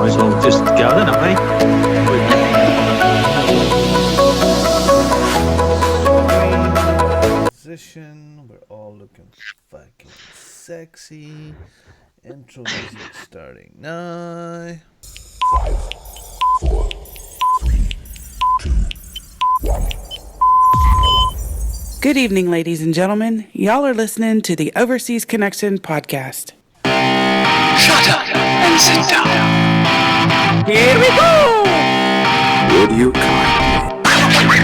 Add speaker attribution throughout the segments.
Speaker 1: might as well just go then, haven't we?
Speaker 2: Position. We're all looking fucking sexy. Intro music starting now.
Speaker 3: 5, 4, 3, 2, 1.
Speaker 4: Good evening, ladies and gentlemen. Y'all are listening to the Overseas Connection podcast.
Speaker 5: Shut up and sit down.
Speaker 4: Here we go!
Speaker 3: Would you kindly?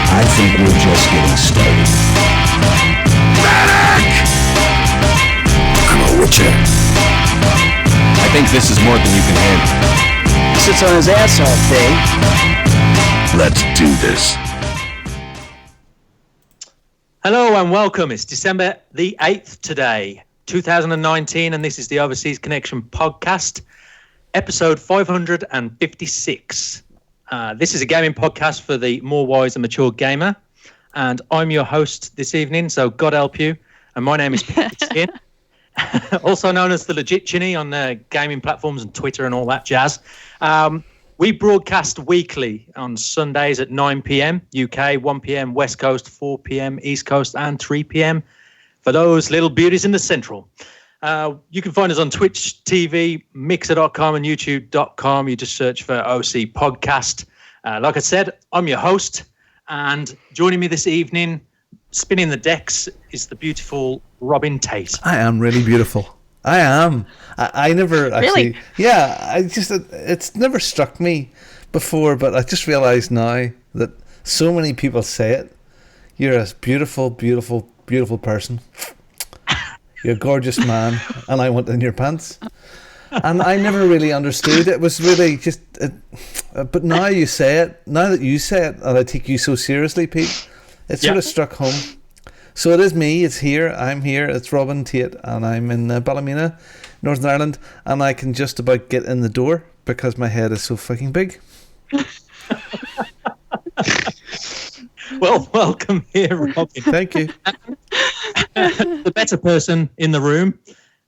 Speaker 3: I think we're just getting started. Medic! I'm a witcher.
Speaker 6: I think this is more than you can handle.
Speaker 5: Sits on his ass all day.
Speaker 3: Let's do this.
Speaker 1: Hello and welcome. It's December the 8th today, 2019, and this is the Overseas Connection podcast, episode 556. This is a gaming podcast for the more wise and mature gamer, and I'm your host this evening, so God help you. And my name is Peter Chin, also known as the Legit Chinny on gaming platforms and Twitter and all that jazz. We broadcast weekly on Sundays at 9 p.m. UK, 1 p.m. West Coast, 4 p.m. East Coast, and 3 p.m. for those little beauties in the Central. You can find us on Twitch TV, Mixer.com, and YouTube.com. You just search for OC Podcast. Like I said, I'm your host, and joining me this evening, spinning the decks, is the beautiful Robin Tate.
Speaker 2: I am really beautiful. I am. I never actually.
Speaker 7: Really?
Speaker 2: Yeah, it's never struck me before, but I just realised now that so many people say it. You're a beautiful, beautiful, beautiful person. You're a gorgeous man, and I want in your pants. And I never really understood. It was really just. But now you say it. Now that you say it, and I take you so seriously, Pete, it sort of struck home. So it is me, it's here, I'm here, it's Robin Tate, and I'm in Ballymena, Northern Ireland, and I can just about get in the door because my head is so fucking big.
Speaker 1: Well, welcome here, Robin.
Speaker 2: Thank you.
Speaker 1: The better person in the room,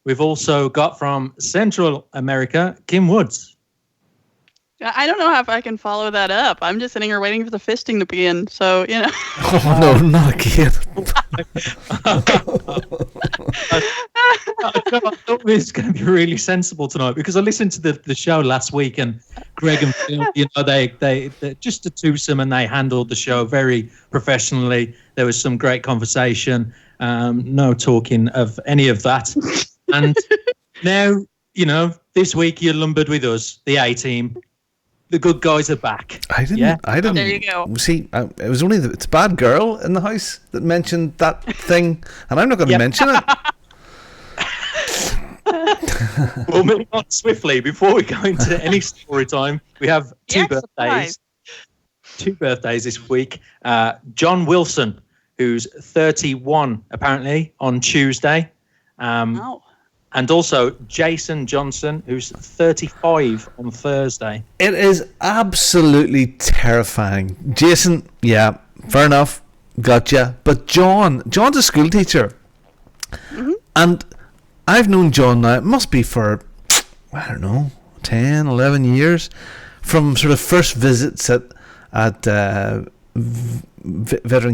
Speaker 1: we've also got from Central America, Kim Woods.
Speaker 7: I don't know if I can follow that up. I'm just sitting here waiting for the fisting to begin. So, you know.
Speaker 2: Oh, no, not again.
Speaker 1: I thought this was going to be really sensible tonight because I listened to the show last week, and Greg and Phil, you know, they're just a twosome, and they handled the show very professionally. There was some great conversation, no talking of any of that. And now, you know, this week you're lumbered with us, the A-team. The good guys are back.
Speaker 2: I didn't.
Speaker 7: There you go.
Speaker 2: See, it was only it's a bad girl in the house that mentioned that thing, and I'm not going to mention it.
Speaker 1: We'll move on swiftly before we go into any story time. We have two birthdays this week. John Wilson, who's 31 apparently on Tuesday. And also Jason Johnson, who's 35 on Thursday.
Speaker 2: It is absolutely terrifying. Jason, yeah, fair enough, gotcha. But John's a school teacher. Mm-hmm. And I've known John now, it must be for, I don't know, 10, 11 years, from sort of first visits at veteran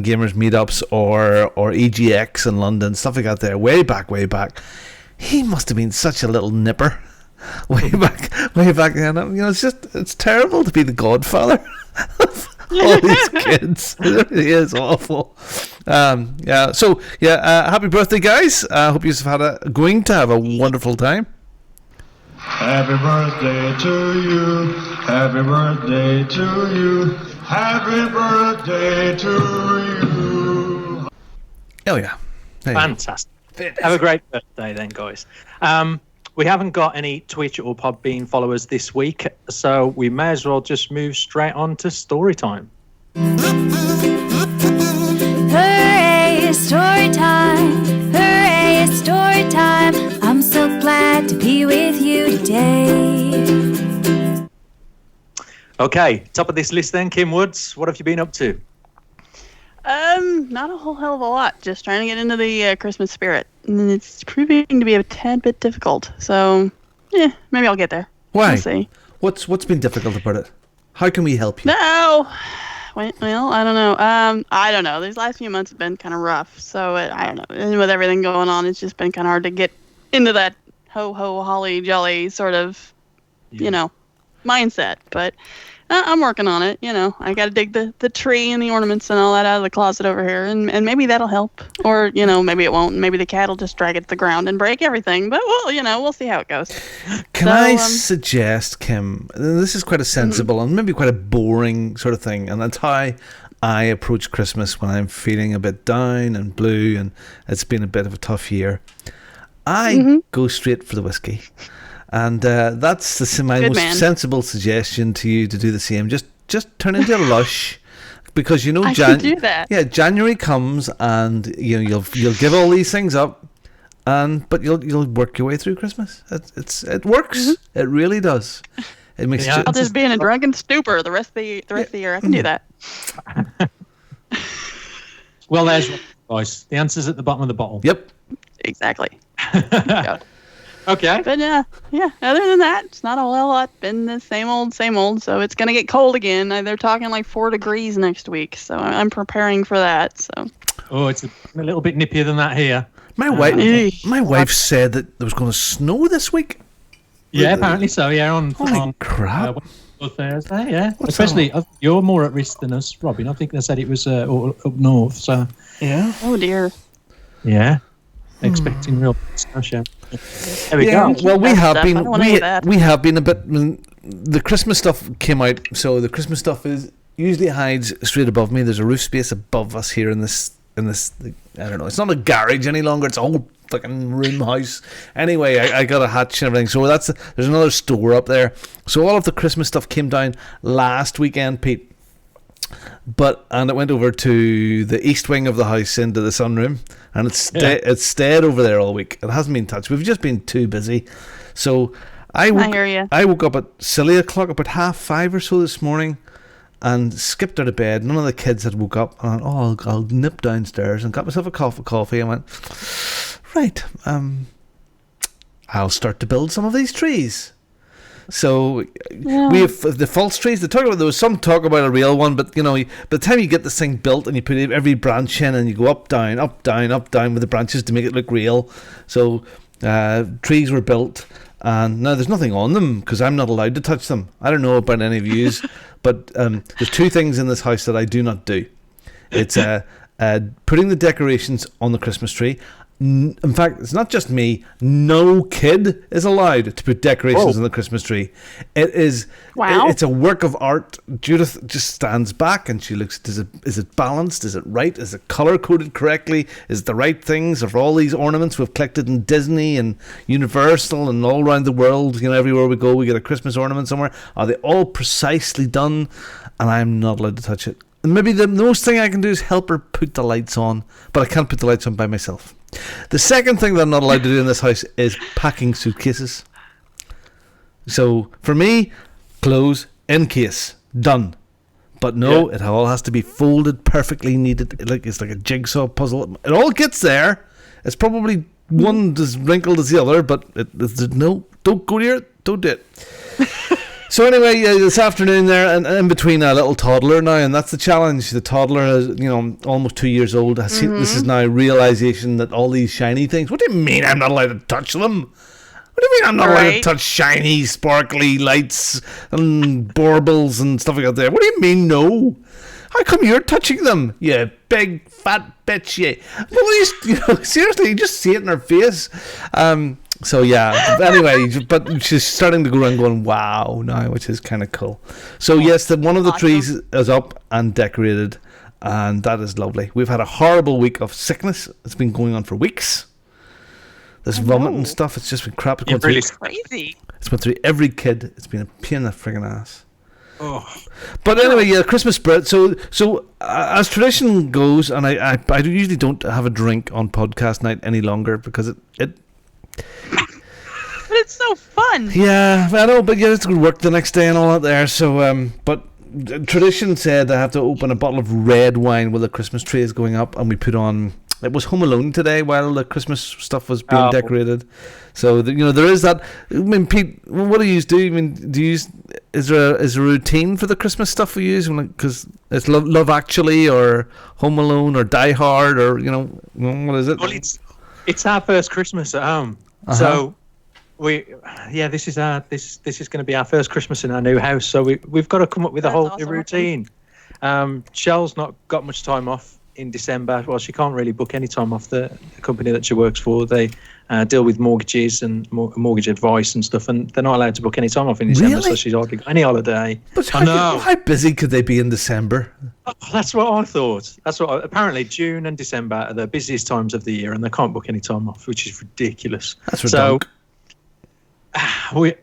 Speaker 2: gamers meetups or EGX in London, stuff like that there, way back. He must have been such a little nipper way back then. You know, it's terrible to be the godfather of all these kids. It really is awful. Happy birthday, guys. I hope you've going to have a wonderful time.
Speaker 8: Happy birthday to you. Happy birthday to you. Happy birthday to you.
Speaker 2: Oh yeah.
Speaker 1: Fantastic. Have a great birthday then, guys. We haven't got any Twitch or Podbean followers this week, so we may as well just move straight on to Storytime.
Speaker 9: Hooray, it's Storytime! Hooray, it's Storytime! I'm so glad to be with you today.
Speaker 1: Okay, top of this list then, Kim Woods. What have you been up to?
Speaker 7: Not a whole hell of a lot. Just trying to get into the Christmas spirit. And it's proving to be a tad bit difficult. So, maybe I'll get there.
Speaker 2: Why?
Speaker 7: We'll see.
Speaker 2: What's been difficult about it? How can we help you?
Speaker 7: No. Well, I don't know. I don't know. These last few months have been kind of rough. So I don't know. And with everything going on, it's just been kind of hard to get into that ho ho holly jolly sort of, mindset. But I'm working on it. I got to dig the tree and the ornaments and all that out of the closet over here, and maybe that'll help. Or maybe it won't. Maybe the cat will just drag it to the ground and break everything. But we'll see how it goes.
Speaker 2: Can I suggest, Kim? This is quite a sensible and maybe quite a boring sort of thing, and that's how I approach Christmas when I'm feeling a bit down and blue, and it's been a bit of a tough year. I go straight for the whiskey. And that's my most sensible suggestion to you to do the same. Just turn into a lush, because I can do that. Yeah, January comes and you'll give all these things up, but you'll work your way through Christmas. It works. It really does. It makes.
Speaker 7: I'll just be in a drunken stupor the rest of the year. I can do that.
Speaker 1: Well, there's guys. The answer's at the bottom of the bottle.
Speaker 2: Yep.
Speaker 7: Exactly.
Speaker 1: Okay.
Speaker 7: But yeah. Other than that, it's not a whole lot. Been the same old. So it's gonna get cold again. They're talking like 4 degrees next week. So I'm preparing for that. So. Oh,
Speaker 1: it's a little bit nippier than that here.
Speaker 2: My wife said that there was going to snow this week.
Speaker 1: Yeah, apparently so. Yeah, on
Speaker 2: crap.
Speaker 1: Thursday. Yeah, especially you're more at risk than us, Robin. I think they said it was up north. So.
Speaker 2: Yeah.
Speaker 7: Oh dear.
Speaker 1: Yeah. Expecting real snow. There we go.
Speaker 2: Well, we have been a bit. The Christmas stuff came out, so the Christmas stuff usually hides straight above me. There's a roof space above us here in this. I don't know. It's not a garage any longer. It's a whole fucking room house. Anyway, I got a hatch and everything. So there's another store up there. So all of the Christmas stuff came down last weekend, Pete. And it went over to the east wing of the house into the sunroom, and it stayed over there all week. It hasn't been touched. We've just been too busy. So I woke up at silly o'clock, about 5:30 or so this morning, and skipped out of bed. None of the kids had woke up. And I'll nip downstairs and got myself a cup of coffee and went, right, I'll start to build some of these trees. So we have the false trees. There was some talk about a real one, but by the time you get this thing built and you put every branch in and you go up, down with the branches to make it look real. So trees were built, and now there's nothing on them because I'm not allowed to touch them. I don't know about any of yous, but there's 2 things in this house that I do not do. It's putting the decorations on the Christmas tree. In fact, it's not just me. No kid is allowed to put decorations on the Christmas tree. It is.
Speaker 7: Wow.
Speaker 2: It's a work of art. Judith just stands back and she looks. Is it balanced? Is it right? Is it color coded correctly? Is it the right things? Of all these ornaments we've collected in Disney and Universal and all around the world, everywhere we go, we get a Christmas ornament somewhere. Are they all precisely done? And I'm not allowed to touch it. And maybe the most thing I can do is help her put the lights on, but I can't put the lights on by myself. The second thing that I'm not allowed to do in this house is packing suitcases. So for me, clothes in case, done. But no, it all has to be folded, perfectly neated. It's like a jigsaw puzzle. It all gets there. It's probably one as wrinkled as the other, but no, don't go near it. Don't do it. So anyway, this afternoon there, and in between a little toddler now, and that's the challenge. The toddler is, almost 2 years old. This is now realization that all these shiny things. What do you mean I'm not allowed to touch them? What do you mean I'm not allowed to touch shiny, sparkly lights and baubles and stuff like that there? What do you mean no? How come you're touching them? You big fat bitch, you. Well, seriously, you just see it in her face. So yeah, anyway, but she's starting to go around going, wow, now, which is kind of cool. So yes, one of the trees is up and decorated, and that is lovely. We've had a horrible week of sickness. It's been going on for weeks. This vomit and stuff, it's just been crap.
Speaker 7: It's really crazy.
Speaker 2: It's went through every kid. It's been a pain in the friggin' ass. Oh. But anyway, Christmas spirit. So as tradition goes, and I usually don't have a drink on podcast night any longer because it
Speaker 7: But it's so fun.
Speaker 2: Yeah, I know, but it's good work the next day and all that there. So, but tradition said I have to open a bottle of red wine while the Christmas tree is going up, and we put on it was Home Alone today while the Christmas stuff was being decorated. So there is that. I mean, Pete, what do you do? I mean, is there a routine for the Christmas stuff we use? Because it's Love Actually or Home Alone or Die Hard or what is it?
Speaker 1: Well, it's our first Christmas at home, so this is going to be our first Christmas in our new house. So we've got to come up with a whole new routine. Shell's not got much time off in December. Well, she can't really book any time off. The company that she works for, they deal with mortgages and mortgage advice and stuff, and they're not allowed to book any time off in December.
Speaker 2: Really?
Speaker 1: So she's hardly got any holiday.
Speaker 2: But how busy could they be in December?
Speaker 1: That's what I thought. Apparently June and December are the busiest times of the year, and they can't book any time off, which is ridiculous.
Speaker 2: That's ridiculous.
Speaker 1: So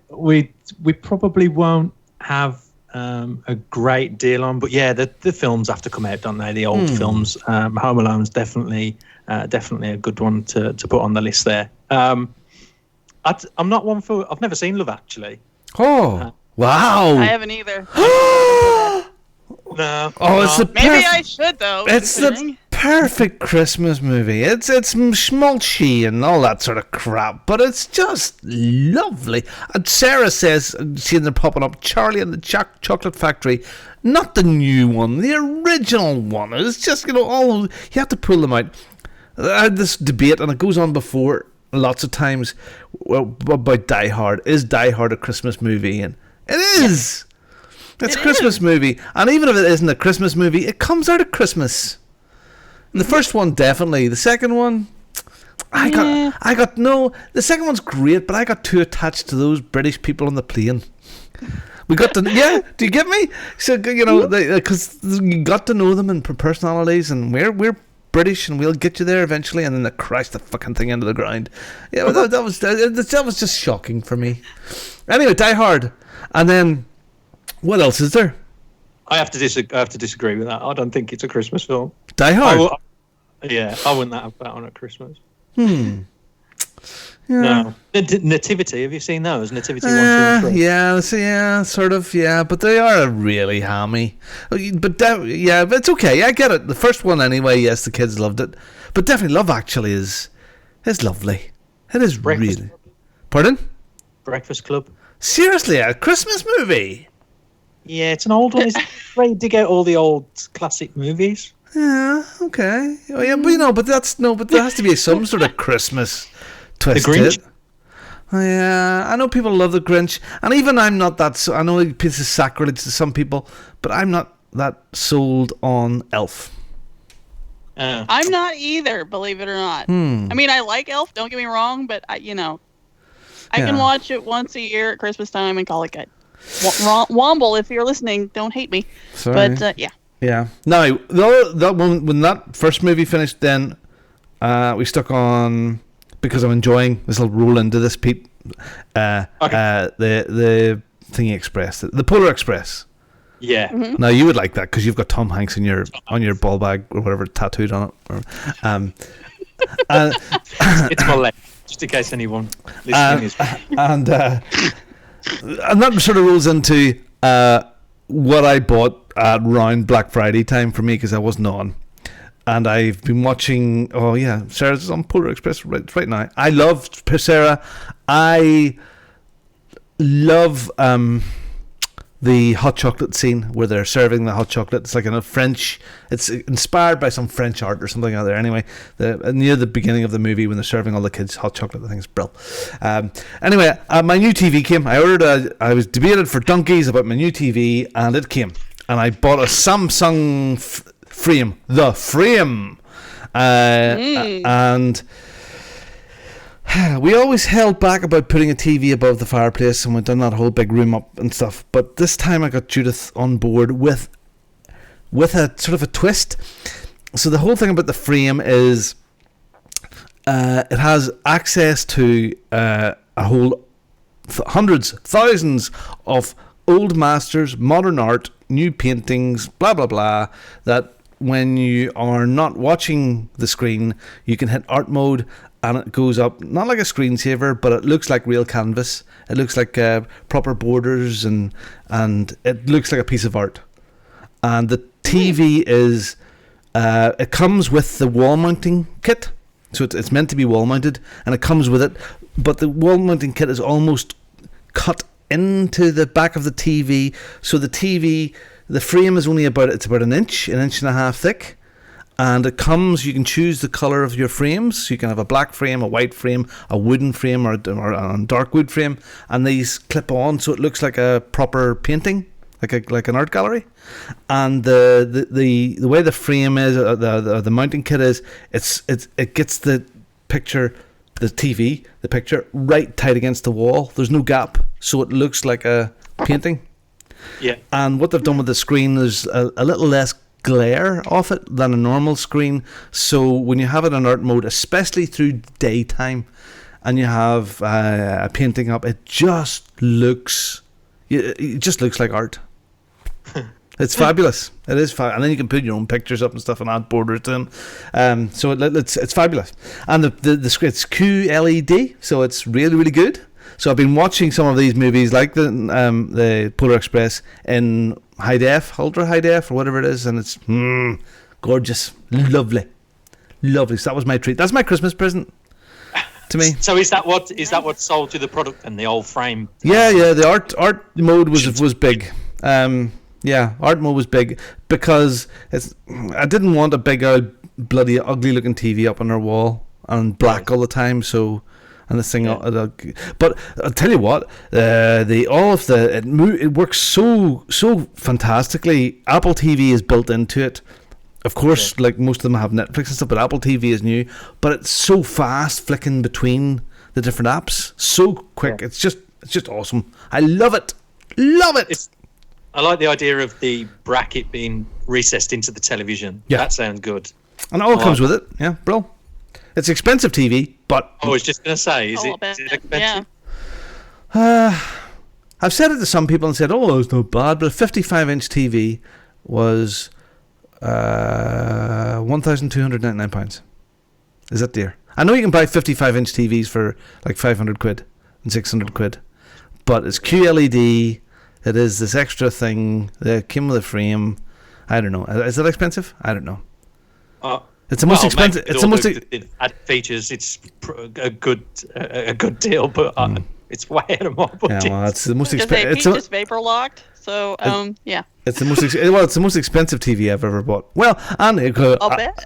Speaker 1: we probably won't have a great deal on, but the films have to come out, don't they? The old films. Home Alone's definitely a good one to put on the list there. I'm not one for. I've never seen Love Actually.
Speaker 2: Oh, wow!
Speaker 7: I haven't either.
Speaker 1: No.
Speaker 2: Oh, it's
Speaker 7: maybe I should though.
Speaker 2: It's the perfect Christmas movie. It's schmaltzy and all that sort of crap, but it's just lovely. And Sarah says, seeing them popping up, Charlie and the Chocolate Factory, not the new one, the original one. It's just all you have to pull them out. I had this debate, and it goes on before lots of times about Die Hard. Is Die Hard a Christmas movie? And it is. It's a Christmas movie, and even if it isn't a Christmas movie, it comes out at Christmas. The first one definitely. The second one, I got no. The second one's great, but I got too attached to those British people on the plane. We got to do you get me? So because you got to know them and personalities, and we're British, and we'll get you there eventually, and then they crash the fucking thing into the ground. Yeah, well, that was just shocking for me. Anyway, Die Hard, and then. What else is there?
Speaker 1: I have to disagree with that. I don't think it's a Christmas film.
Speaker 2: Die Hard?
Speaker 1: I wouldn't have that on at Christmas.
Speaker 2: Yeah.
Speaker 1: No. Nativity, have you seen those? Nativity 1, 2 and 3?
Speaker 2: Yeah, sort of, yeah. But they are really hammy. But it's okay. I get it. The first one anyway, yes, the kids loved it. But definitely Love Actually is lovely. It is really. Pardon?
Speaker 1: Breakfast Club.
Speaker 2: Seriously, a Christmas movie?
Speaker 1: Yeah, it's an old one. It's great to get all the old classic movies.
Speaker 2: Yeah, okay. Oh, yeah, but there has to be some sort of Christmas twist.
Speaker 1: The Grinch?
Speaker 2: Oh, yeah, I know people love The Grinch, and even I'm not that. I know this is sacrilege to some people, but I'm not that sold on Elf.
Speaker 7: I'm not either, believe it or not. I mean, I like Elf. Don't get me wrong, but I can watch it once a year at Christmas time and call it good. Womble, if you're listening, don't hate me.
Speaker 2: Sorry.
Speaker 7: But yeah.
Speaker 2: Yeah. Now, that one, when that first movie finished, then we stuck on, because I'm enjoying this. I'll roll into this, Pete. The Thingy Express, the Polar Express.
Speaker 1: Yeah.
Speaker 2: Mm-hmm. Now you would like that because you've got Tom Hanks on your ball bag or whatever tattooed on it.
Speaker 1: It's my leg, just in case anyone listening is.
Speaker 2: And that sort of rolls into what I bought at around Black Friday time for me, because I wasn't on. And I've been watching, Sarah's on Polar Express right now. I love Sarah. I love the hot chocolate scene where they're serving the hot chocolate. It's like in a French, it's inspired by some French art or something out there. Anyway, near the beginning of the movie when they're serving all the kids hot chocolate, I think it's brilliant. Anyway, my new TV came. I was debated for donkeys about my new TV, and it came. And I bought a Samsung frame, the frame. And we always held back about putting a TV above the fireplace, and we've done that whole big room up and stuff. But this time I got Judith on board with a sort of a twist. So the whole thing about the frame is it has access to a whole hundreds, thousands of old masters, modern art, new paintings, blah, blah, blah, that when you are not watching the screen, you can hit art mode, and it goes up, not like a screensaver, but it looks like real canvas. It looks like proper borders, and it looks like a piece of art. And the TV is It comes with the wall mounting kit, so it's meant to be wall mounted, and it comes with it. But the wall mounting kit is almost cut into the back of the TV, so the frame is only about an inch and a half thick. And it comes, you can choose the colour of your frames. You can have a black frame, a white frame, a wooden frame, or a dark wood frame. And these clip on, so it looks like a proper painting, like an art gallery. And the way the frame is, the mounting kit is, it gets the picture, the picture right tight against the wall. There's no gap, so it looks like a painting.
Speaker 1: Yeah.
Speaker 2: And what they've done with the screen is a little less glare off it than a normal screen, so when you have it in art mode, especially through daytime, and you have a painting up, it just looks like art. It's fabulous. It is and then you can put your own pictures up and stuff and add borders to them, so it's fabulous. And the screen, it's QLED, so it's really, really good. So I've been watching some of these movies, like the Polar Express, in high def, ultra high def, or whatever it is, and it's gorgeous, lovely. So that was my treat. That's my Christmas present to me.
Speaker 1: So is that what sold you the product and the old frame?
Speaker 2: Yeah. The art mode was big. Art mode was big because I didn't want a big old bloody ugly looking TV up on our wall and black all the time. So. And this thing, but I'll tell you what, it works so fantastically. Apple TV is built into it, of course. Like most of them have Netflix and stuff, but Apple TV is new. But it's so fast flicking between the different apps, so quick. Yeah. It's just awesome. I love it.
Speaker 1: I like the idea of the bracket being recessed into the television. Yeah, that sounds good.
Speaker 2: And it all comes with it. Yeah, bro. It's expensive TV, but...
Speaker 1: I was just going to say, is it expensive?
Speaker 2: Yeah. I've said it to some people and said, oh, it's not bad, but a 55-inch TV was £1,299. Is that dear? I know you can buy 55-inch TVs for like 500 quid and 600 quid, but it's QLED, it is this extra thing that came with a frame. I don't know. Is that expensive? I don't know. It's the most expensive. It's the most
Speaker 1: added features. It's a good deal, but it's way out of my budget.
Speaker 2: Yeah, well, it's the most
Speaker 7: expensive. It's just vapor locked. So yeah.
Speaker 2: It's the most it's the most expensive TV I've ever bought. Well, and it could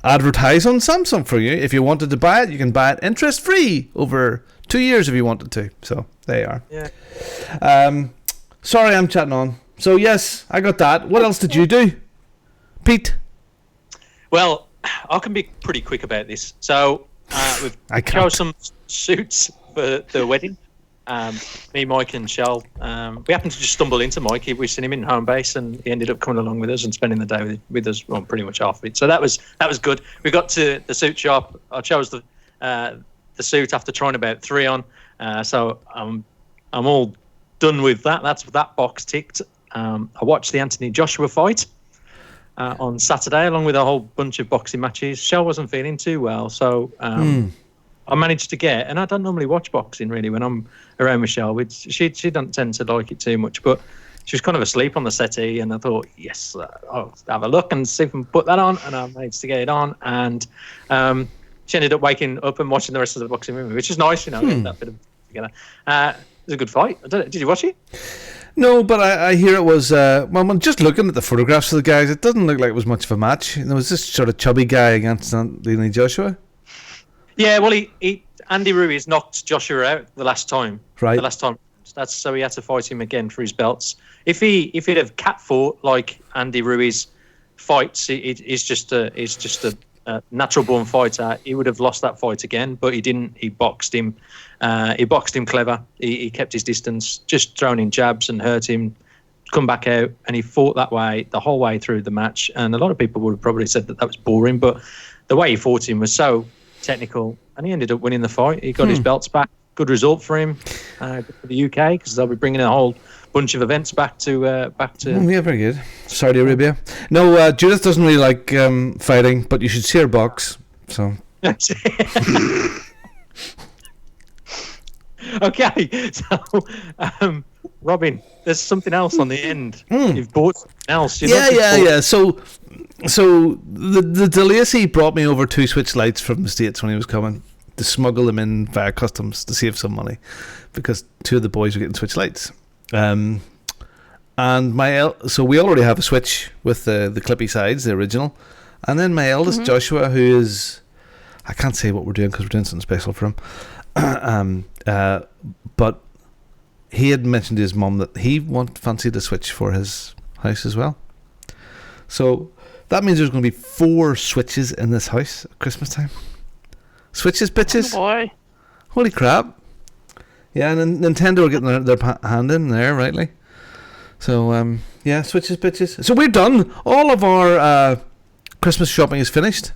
Speaker 2: advertise on Samsung for you. If you wanted to buy it, you can buy it interest free over 2 years if you wanted to. So there you are.
Speaker 1: Yeah.
Speaker 2: Sorry, I'm chatting on. So yes, I got that. What else did you do, Pete?
Speaker 1: Well, I can be pretty quick about this. So we've chose some suits for the wedding. Me, Mike, and Shell. We happened to just stumble into Mike. We've seen him in home base, and he ended up coming along with us and spending the day with us. Well, pretty much half of it. So that was good. We got to the suit shop. I chose the suit after trying about 3 on. So I'm all done with that. That's that box ticked. I watched the Anthony Joshua fight on Saturday, along with a whole bunch of boxing matches. Shell wasn't feeling too well, so I managed to get, and I don't normally watch boxing really when I'm around Michelle. She doesn't tend to like it too much, but she was kind of asleep on the settee, and I thought, yes, I'll have a look and see if I can put that on, and I managed to get it on, and she ended up waking up and watching the rest of the boxing movie, which is nice, getting that bit of together. It was a good fight. Did you watch it?
Speaker 2: No, but I hear it was, well, just looking at the photographs of the guys, it doesn't look like it was much of a match. There was this sort of chubby guy against Anthony Joshua.
Speaker 1: Yeah, well, Andy Ruiz knocked Joshua out the last time.
Speaker 2: Right.
Speaker 1: The last time. So he had to fight him again for his belts. If he'd have cat fought like Andy Ruiz fights, he's just a natural born fighter. He would have lost that fight again, but he didn't. He boxed him. He boxed him clever. He kept his distance, just throwing in jabs and hurt him, come back out, and he fought that way the whole way through the match. And a lot of people would have probably said that was boring, but the way he fought him was so technical, and he ended up winning the fight. He got his belts back. Good result for him for the UK, because they'll be bringing a whole bunch of events back to.
Speaker 2: Yeah, very good. Saudi Arabia. No, Judith doesn't really like fighting, but you should see her box. So.
Speaker 1: Okay, so Robin, there's something else on the end. You've bought something else.
Speaker 2: Yeah. So So the DeLacy brought me over 2 Switch lights from the States when he was coming to smuggle them in via customs to save some money, because 2 of the boys were getting Switch lights. And so we already have a Switch with the clippy sides, the original. And then my eldest Joshua, who is, I can't say what we're doing because we're doing something special for him. But he had mentioned to his mum that he fancied a Switch for his house as well. So that means there's going to be 4 Switches in this house at Christmas time. Switches, bitches.
Speaker 7: Oh boy.
Speaker 2: Holy crap. Yeah, and Nintendo are getting their hand in there, rightly. So, yeah, Switches, bitches. So we're done. All of our Christmas shopping is finished.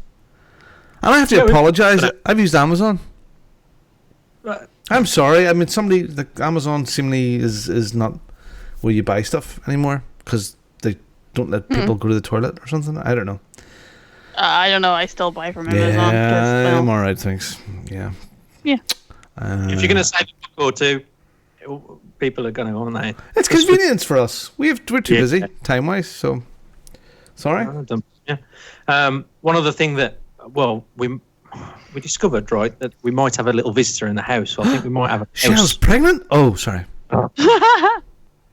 Speaker 2: And I have to apologise. I've used Amazon. I'm sorry. I mean, Amazon seemingly is not where you buy stuff anymore, because they don't let people go to the toilet or something. I don't know.
Speaker 7: I don't know. I still buy from Amazon.
Speaker 2: Yeah, I'm alright, thanks. Yeah.
Speaker 7: Yeah.
Speaker 1: If you're going to save a book or two, people are going to, aren't they?
Speaker 2: It's convenience for us. We're too busy time-wise, so... Sorry?
Speaker 1: Yeah. One other thing that, we discovered, right, that we might have a little visitor in the house. So I think we might have a mouse.
Speaker 2: Shell's pregnant? Oh, sorry.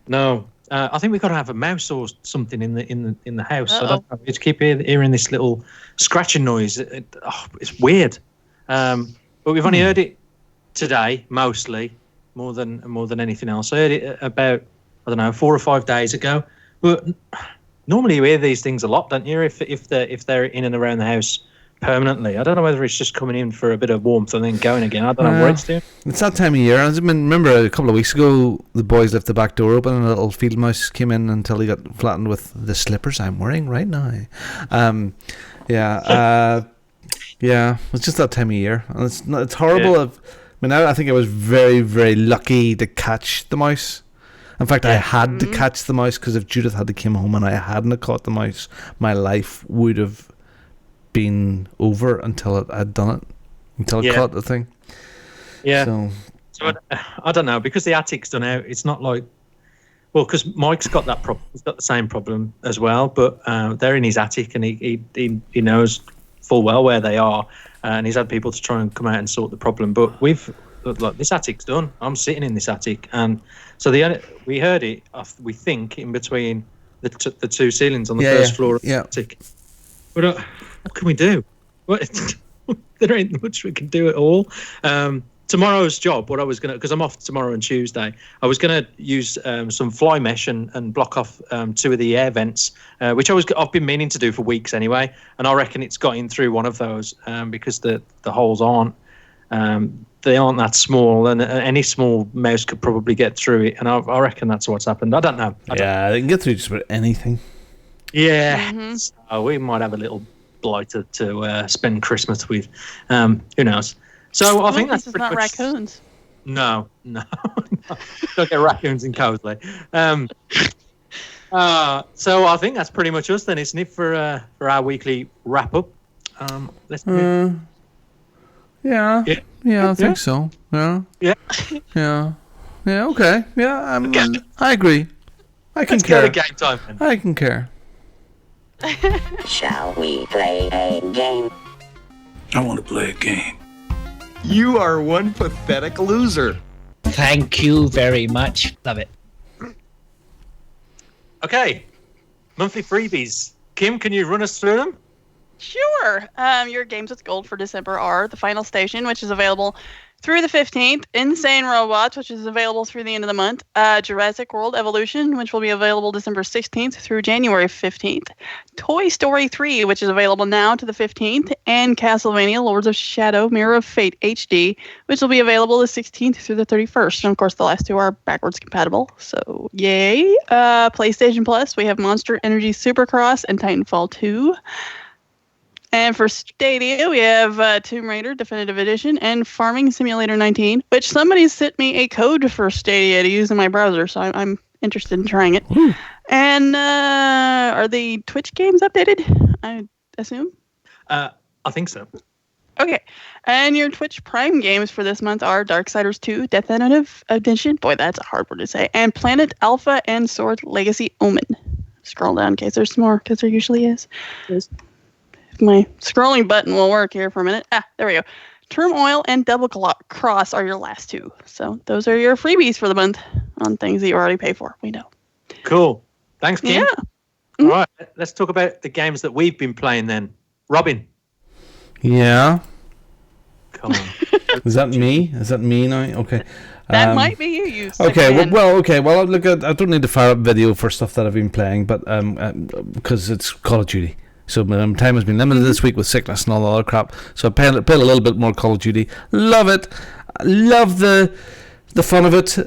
Speaker 1: No. I think we've got to have a mouse or something in the house. I don't know. We just keep hearing this little scratching noise. It's weird. But we've only heard it today, mostly, more than anything else. I heard it about, 4 or 5 days ago. But normally you hear these things a lot, don't you? If they're in and around the house permanently. I don't know whether it's just coming in for a bit of warmth and then going again. I don't know what it's doing.
Speaker 2: It's that time of year. I remember a couple of weeks ago, the boys left the back door open and a little field mouse came in until he got flattened with the slippers I'm wearing right now. It's just that time of year. And it's horrible. I think I was very, very lucky to catch the mouse. In fact, I had to catch the mouse, because if Judith had to come home and I hadn't caught the mouse, my life would have been over until I'd done it, until I caught the thing. Yeah. So
Speaker 1: I don't know, because the attic's done out. It's not like, because Mike's got that problem. He's got the same problem as well, but they're in his attic, and he knows full well where they are, and he's had people to try and come out and sort the problem. But this attic's done. I'm sitting in this attic, and so we heard it. We think in between the 2 ceilings on the first floor of the attic. But what can we do? There ain't much we can do at all. Tomorrow's job, what I was going to, because I'm off tomorrow and Tuesday, I was going to use some fly mesh and block off 2 of the air vents, which I've been meaning to do for weeks anyway, and I reckon it's got in through one of those because the holes aren't that small, and any small mouse could probably get through it, and I reckon that's what's happened. I don't know.
Speaker 2: They can get through just about anything.
Speaker 1: Yeah, so we might have a little blighter to spend Christmas with. Who knows? So I think that's
Speaker 7: not raccoons.
Speaker 1: No. Don't get raccoons in Cosley. So I think that's pretty much us then, isn't it, for our weekly wrap up? Let's do
Speaker 2: Yeah, I think so. Yeah. Okay. Yeah, I agree. I can care.
Speaker 1: Let's go to game time then.
Speaker 2: I can care.
Speaker 10: Shall we play a game?
Speaker 3: I want to play a game.
Speaker 6: You are one pathetic loser.
Speaker 11: Thank you very much. Love it.
Speaker 1: Okay. Monthly freebies. Kim, can you run us through them?
Speaker 7: Sure. Your games with gold for December are The Final Station, which is available through the 15th, Insane Robots, which is available through the end of the month, Jurassic World Evolution, which will be available December 16th through January 15th, Toy Story 3, which is available now to the 15th, and Castlevania Lords of Shadow Mirror of Fate HD, which will be available the 16th through the 31st. And of course, the last 2 are backwards compatible, so yay. PlayStation Plus, we have Monster Energy Supercross and Titanfall 2. And for Stadia, we have Tomb Raider Definitive Edition and Farming Simulator 19, which somebody sent me a code for Stadia to use in my browser, so I'm interested in trying it. Ooh. And are the Twitch games updated, I assume?
Speaker 1: I think so.
Speaker 7: Okay. And your Twitch Prime games for this month are Darksiders 2 Definitive Edition. Boy, that's a hard word to say. And Planet Alpha and Sword Legacy Omen. scroll down in case there's more, because there usually is. If my scrolling button will work here for a minute. There we go. Turmoil and Double Cross are your last two. So those are your freebies for the month on things that you already pay for. We know.
Speaker 1: Cool. Thanks, Kim.
Speaker 7: Yeah.
Speaker 1: All right, let's talk about the games that we've been playing then. Robin.
Speaker 2: Yeah.
Speaker 1: Come on.
Speaker 2: Is that me? Is that me now? Okay.
Speaker 7: That might be you.
Speaker 2: Okay. Well, look, I don't need to fire up video for stuff that I've been playing, but because it's Call of Duty. So my time has been limited this week with sickness and all the other crap. So I played a little bit more Call of Duty. Love it. Love the fun of it.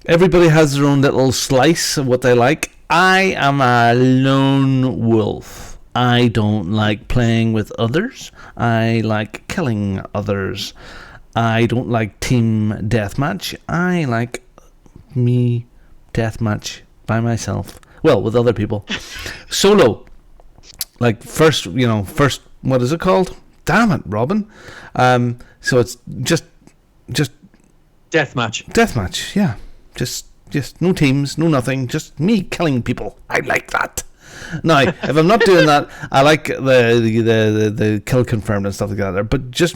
Speaker 2: Everybody has their own little slice of what they like. I am a lone wolf. I don't like playing with others. I like killing others. I don't like team deathmatch. I like me deathmatch by myself. Well, with other people. Solo. Like first, what is it called? Damn it, Robin. So it's just
Speaker 1: deathmatch.
Speaker 2: Deathmatch, yeah. Just no teams, no nothing. Just me killing people. I like that. Now, if I'm not doing that, I like the kill confirmed and stuff like that. But just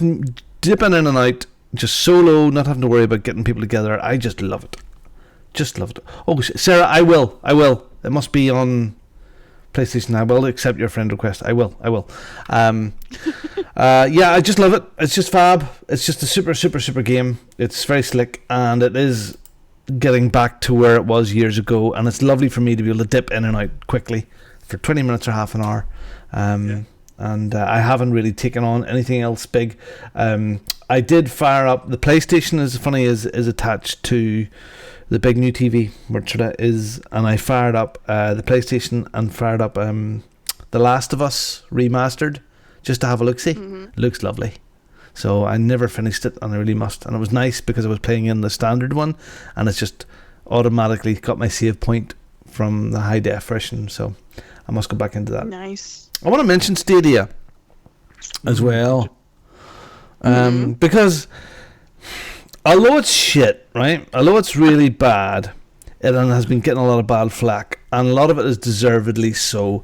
Speaker 2: dipping in and out, just solo, not having to worry about getting people together. I just love it. Just love it. Oh, Sarah, I will. It must be on PlayStation. I will accept your friend request. I will. Yeah, I just love it. It's just fab. It's just a super game. It's very slick, and it is getting back to where it was years ago. And it's lovely for me to be able to dip in and out quickly for 20 minutes or half an hour. And I haven't really taken on anything else big. I did fire up the PlayStation. As funny is attached to the big new TV, which it is, and I fired up the PlayStation and fired up The Last of Us remastered just to have a look-see. It looks lovely. So I never finished it, and I really must. And it was nice because I was playing in the standard one, and it's just automatically got my save point from the high def version. So I must go back into that.
Speaker 7: Nice.
Speaker 2: I want to mention Stadia as well, because although it's shit, right? Although it's really bad, it has been getting a lot of bad flack, and a lot of it is deservedly so.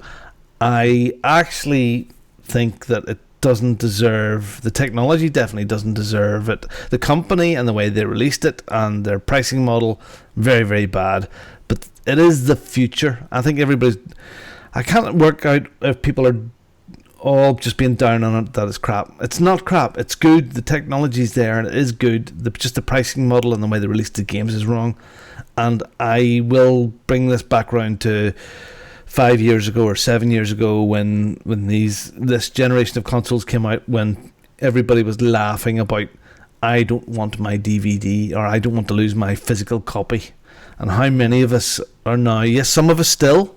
Speaker 2: I actually think that it doesn't deserve, the technology definitely doesn't deserve it. The company and the way they released it and their pricing model, very, very bad. But it is the future. I think I can't work out if people are all just being down on it that it's crap. It's not crap. It's good. The technology's there and it is good. Just the pricing model and the way they released the games is wrong. And I will bring this back round to 5 years ago or 7 years ago when this generation of consoles came out, when everybody was laughing about, I don't want my DVD, or I don't want to lose my physical copy. And how many of us are now? Yes, some of us still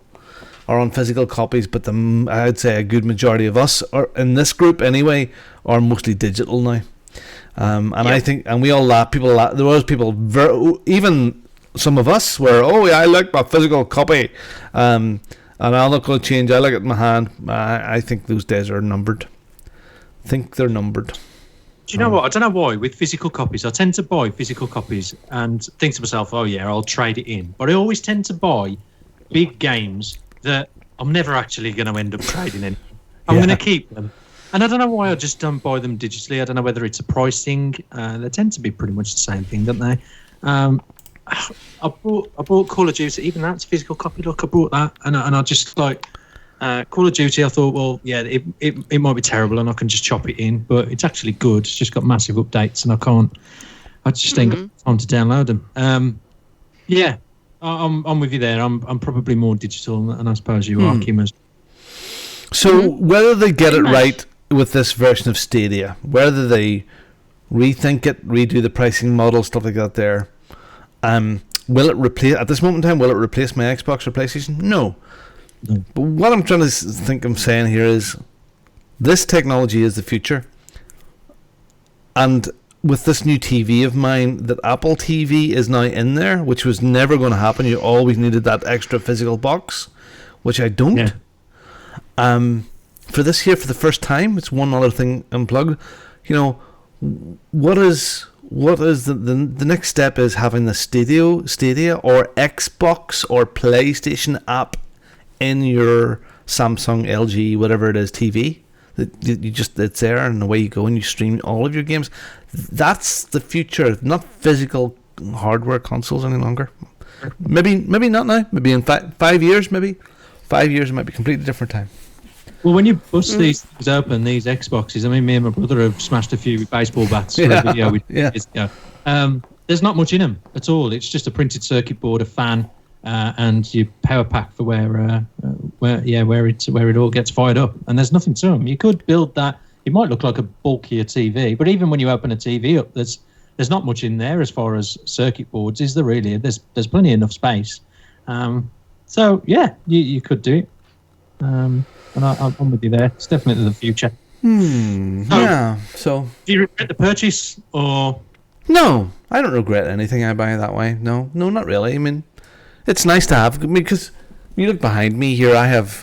Speaker 2: are on physical copies, but I'd say a good majority of us, are in this group anyway, are mostly digital now. I think, and we all laugh. There was people, even some of us, were, I like my physical copy, and I'm not going to change. I like it in my hand. I think those days are numbered. Do you know what? I don't know why. With physical copies, I tend to buy physical copies and think to myself, I'll trade it in. But I always tend to buy big games that I'm never actually going to end up trading in. I'm going to keep them. And I don't know why I just don't buy them digitally. I don't know whether it's a price thing. They tend to be pretty much the same thing, don't they? I bought Call of Duty. Even that's physical copy. Look, I bought that, and I just like Call of Duty. I thought, it might be terrible, and I can just chop it in, but it's actually good. It's just got massive updates, and I just ain't got time to download them. I'm with you there. I'm probably more digital, and I suppose you are, Kim. So whether they get it right with this version of Stadia, whether they rethink it, redo the pricing model, stuff like that, there. Will it replace, at this moment in time, will it replace my Xbox or PlayStation? No. But what I'm trying to I'm saying here is, this technology is the future. And with this new TV of mine, that Apple TV is now in there, which was never going to happen. You always needed that extra physical box, which I don't. Yeah. For this year, for the first time, it's one other thing unplugged. What is the next step is having the Stadia or Xbox or PlayStation app in your Samsung, LG, whatever it is, TV. It's there, and away you go, and you stream all of your games. That's the future, not physical hardware consoles any longer. Maybe not now. Maybe in 5 years, maybe 5 years, it might be a completely different time.
Speaker 1: Well, when you bust these things open, these Xboxes, I mean, me and my brother have smashed a few baseball bats for a video we did years ago. There's not much in them at all. It's just a printed circuit board, a fan, and your power pack for where it all gets fired up. And there's nothing to them. You could build that. It might look like a bulkier TV, but even when you open a TV up, there's not much in there as far as circuit boards. Is there really? There's plenty enough space. So yeah, you could do it. And I'm with you there. It's definitely the future.
Speaker 2: So
Speaker 1: do you regret the purchase or?
Speaker 2: No, I don't regret anything I buy that way. No, not really. I mean, it's nice to have, because you look behind me here. I have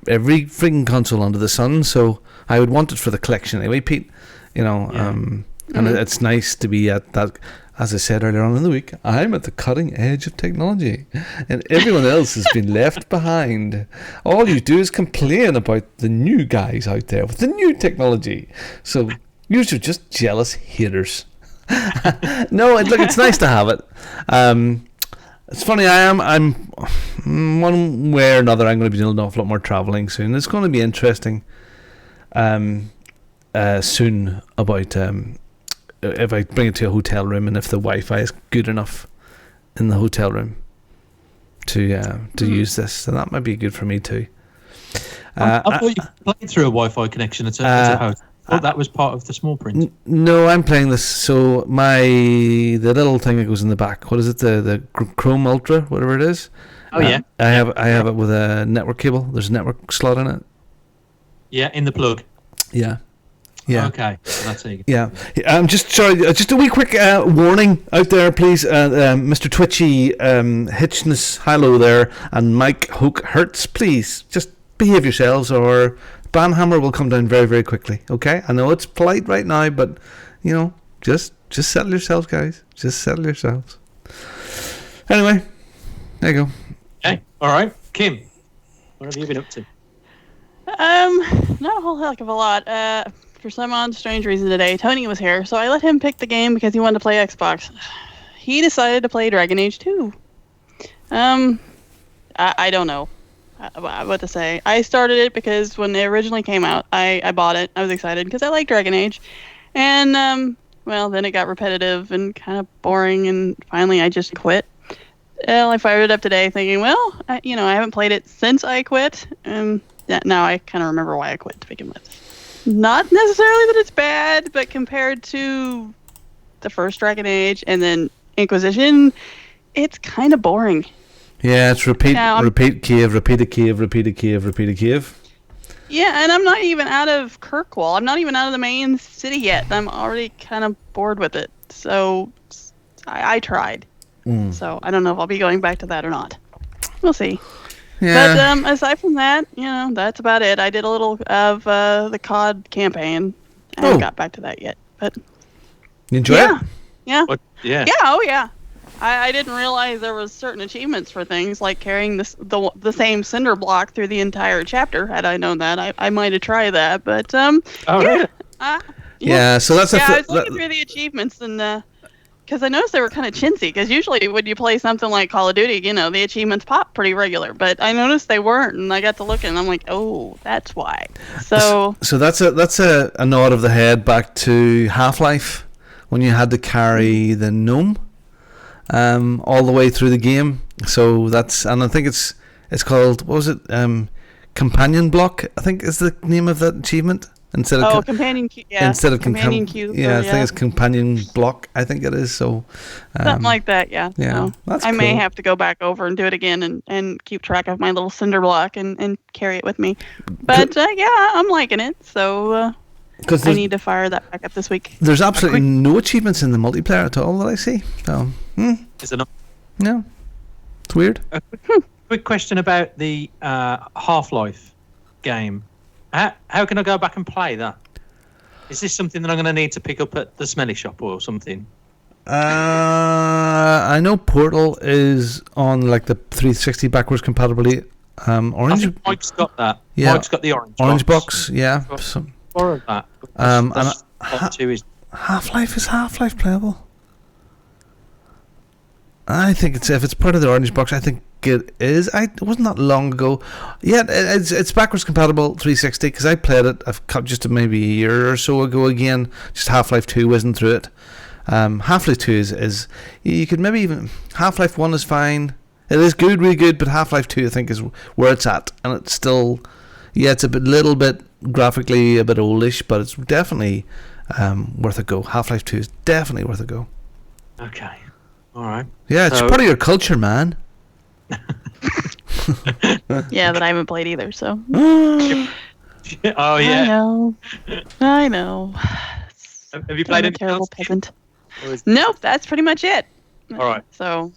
Speaker 2: every freaking console under the sun, so I would want it for the collection anyway, Pete. And it's nice to be at that. As I said earlier on in the week, I'm at the cutting edge of technology, and everyone else has been left behind. All you do is complain about the new guys out there with the new technology. So you're just jealous haters. No, it's nice to have it. It's funny. I'm one way or another. I'm going to be doing an awful lot more traveling soon. It's going to be interesting. Soon about if I bring it to a hotel room and if the Wi-Fi is good enough in the hotel room to use this, so that might be good for me too.
Speaker 1: I thought you played through a Wi-Fi connection at a house. I thought that was part of the small print.
Speaker 2: No, I'm playing this. So the little thing that goes in the back. What is it? The Chrome Ultra, whatever it is.
Speaker 1: Oh yeah.
Speaker 2: I have it with a network cable. There's a network slot in it.
Speaker 1: Yeah, in the plug.
Speaker 2: Yeah.
Speaker 1: Okay, so that's it.
Speaker 2: Yeah. I'm just sorry. Just a wee quick warning out there, please. Mr. Twitchy, Hitchness, hello there, and Mike Hook Hertz, please just behave yourselves, or Banhammer will come down very, very quickly. Okay, I know it's polite right now, but just settle yourselves, guys. Just settle yourselves. Anyway, there you go.
Speaker 1: Okay, all right, Kim, what have you been up to?
Speaker 7: Not a whole heck of a lot. For some odd strange reason today, Tony was here, so I let him pick the game because he wanted to play Xbox. He decided to play Dragon Age 2. I don't know what to say. I started it because when it originally came out, I bought it. I was excited because I like Dragon Age. And, then it got repetitive and kind of boring, and finally I just quit. Well, I fired it up today thinking, I haven't played it since I quit. Now I kind of remember why I quit to begin with. Not necessarily that it's bad, but compared to the first Dragon Age and then Inquisition, it's kind of boring.
Speaker 2: Yeah, it's repeat cave, repeat a cave, repeat a cave, repeat a cave.
Speaker 7: Yeah, and I'm not even out of Kirkwall. I'm not even out of the main city yet. I'm already kind of bored with it. So I tried. So I don't know if I'll be going back to that or not. We'll see. Yeah. But aside from that, that's about it. I did a little of the COD campaign. I haven't got back to that yet. But
Speaker 2: you enjoy it?
Speaker 7: Yeah.
Speaker 1: Yeah.
Speaker 7: Yeah. Oh yeah. I didn't realize there was certain achievements for things like carrying the same cinder block through the entire chapter. Had I known that, I might have tried that. But
Speaker 1: really?
Speaker 2: Yeah. So that's
Speaker 7: I was looking through the achievements and because I noticed they were kind of chintzy. Because usually when you play something like Call of Duty, the achievements pop pretty regular. But I noticed they weren't, and I got to looking, and I'm like, oh, that's why. So
Speaker 2: that's a nod of the head back to Half-Life when you had to carry the gnome all the way through the game. So and I think it's called, what was it? Companion block, I think is the name of that achievement. Instead of
Speaker 7: companion cube. Yeah.
Speaker 2: Instead of
Speaker 7: companion cube.
Speaker 2: Yeah, I think it's companion block. I think it is. So
Speaker 7: something like that. Yeah.
Speaker 2: Yeah.
Speaker 7: So I may have to go back over and do it again and keep track of my little cinder block and carry it with me. But I'm liking it. So I need to fire that back up this week.
Speaker 2: There's absolutely no achievements in the multiplayer at all that I see. So
Speaker 1: is it not?
Speaker 2: No. It's weird.
Speaker 1: A quick question about the Half-Life game. How can I go back and play that? Is this something that I'm going to need to pick up at the smelly shop or something?
Speaker 2: I know Portal is on like the 360 backwards compatibility
Speaker 1: I
Speaker 2: Orange.
Speaker 1: think Mike's got that.
Speaker 2: Yeah.
Speaker 1: Mike's got the
Speaker 2: Orange box. Yeah.
Speaker 1: Borrowed that.
Speaker 2: And
Speaker 1: Two is
Speaker 2: Half-Life playable? I think if it's part of the Orange box, I think it is. It wasn't that long ago. Yeah, it's backwards compatible 360 because I played it. I've cut just maybe a year or so ago again. Just Half-Life 2 wasn't through it. Half-Life 2 is you could maybe even Half-Life 1 is fine. It is good, really good, but Half-Life 2 I think is where it's at, and it's still it's a little bit graphically a bit oldish, but it's definitely worth a go. Half-Life 2 is definitely worth a go.
Speaker 1: Okay. All right.
Speaker 2: Yeah, it's part of your culture, man.
Speaker 7: Yeah, that I haven't played either, so.
Speaker 1: Oh, yeah.
Speaker 7: I know.
Speaker 1: Have you played
Speaker 7: a
Speaker 1: anything
Speaker 7: terrible
Speaker 1: else?
Speaker 7: peasant. Nope, that's pretty much it.
Speaker 1: All right.
Speaker 7: So.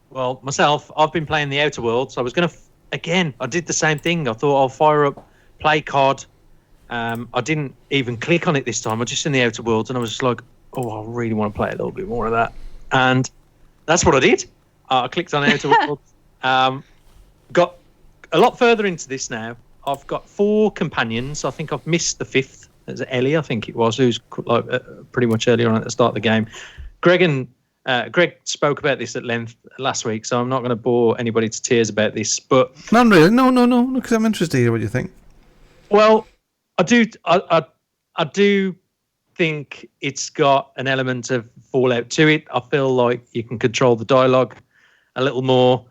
Speaker 1: Well, myself, I've been playing the Outer Worlds. I was going to, again, I did the same thing. I thought I'll fire up, play COD. I didn't even click on it this time. I was just in the Outer Worlds, and I was just like, oh, I really want to play a little bit more of that. And that's what I did. I clicked on Outer Worlds. Got a lot further into this now. I've got 4 companions. I think I've missed the 5th. There's Ellie, I think it was, who's like pretty much earlier on at the start of the game. Greg spoke about this at length last week, so I'm not going to bore anybody to tears about this. But
Speaker 2: not really. No, because I'm interested to hear what you think.
Speaker 1: Well, I do think it's got an element of Fallout to it. I feel like you can control the dialogue a little more.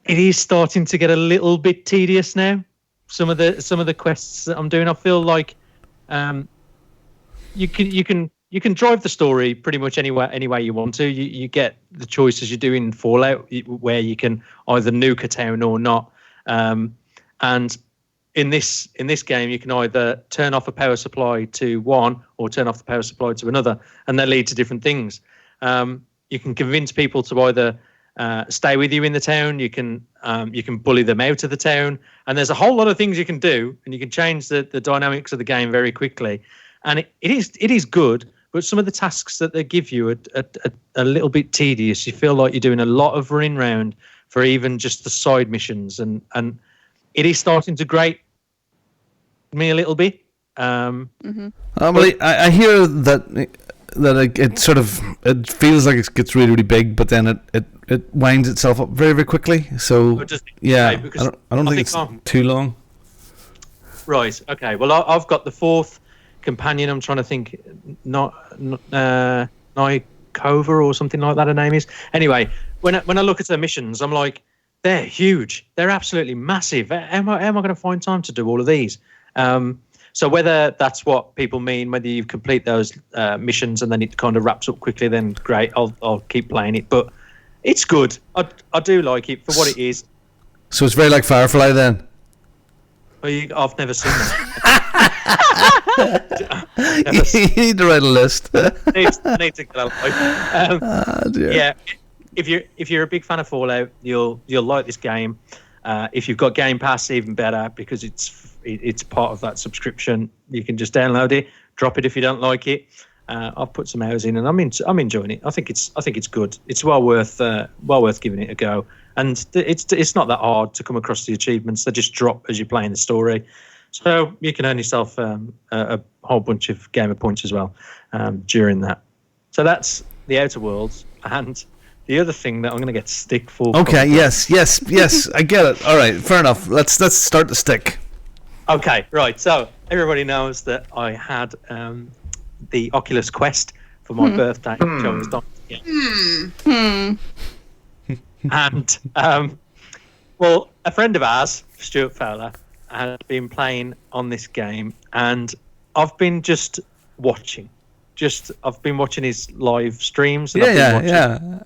Speaker 1: It is starting to get a little bit tedious now. Some of the quests that I'm doing, I feel like you can drive the story pretty much any way you want to. You get the choices you do in Fallout, where you can either nuke a town or not. And in this game, you can either turn off a power supply to one or turn off the power supply to another, and they lead to different things. You can convince people to either stay with you in the town. You can bully them out of the town, and there's a whole lot of things you can do, and you can change the dynamics of the game very quickly. And it is good, but some of the tasks that they give you are a little bit tedious. You feel like you're doing a lot of running around for even just the side missions, and it is starting to grate me a little bit.
Speaker 2: I hear that it sort of it feels like it gets really, really big, but then it winds itself up very, very quickly. So yeah, I don't think it's too long.
Speaker 1: Right. Okay. Well, I've got the 4th companion. I'm trying to think, Nikova or something like that. Her name is. Anyway, when I look at her missions, I'm like, they're huge. They're absolutely massive. How am I going to find time to do all of these? So whether that's what people mean, whether you complete those missions and then it kind of wraps up quickly, then great. I'll keep playing it. But it's good. I do like it for what it is.
Speaker 2: So it's very like Firefly then.
Speaker 1: I've never seen that.
Speaker 2: You need to write a list.
Speaker 1: I need to get a life. Yeah, if you're a big fan of Fallout, you'll like this game. If you've got Game Pass, even better, because it's part of that subscription. You can just download it, drop it if you don't like it. I've put some hours in, and I'm enjoying it. I think it's good. It's well worth giving it a go. And it's not that hard to come across the achievements. They just drop as you're playing the story. So you can earn yourself a whole bunch of gamer points as well during that. So that's the Outer Worlds. And the other thing that I'm going to get stick for.
Speaker 2: Okay, yes, I get it. All right, fair enough. Let's start the stick.
Speaker 1: Okay, right. So everybody knows that I had the Oculus Quest for my birthday, which I was dying to get. And well, a friend of ours, Stuart Fowler, had been playing on this game, and I've been just watching. I've been watching his live streams. And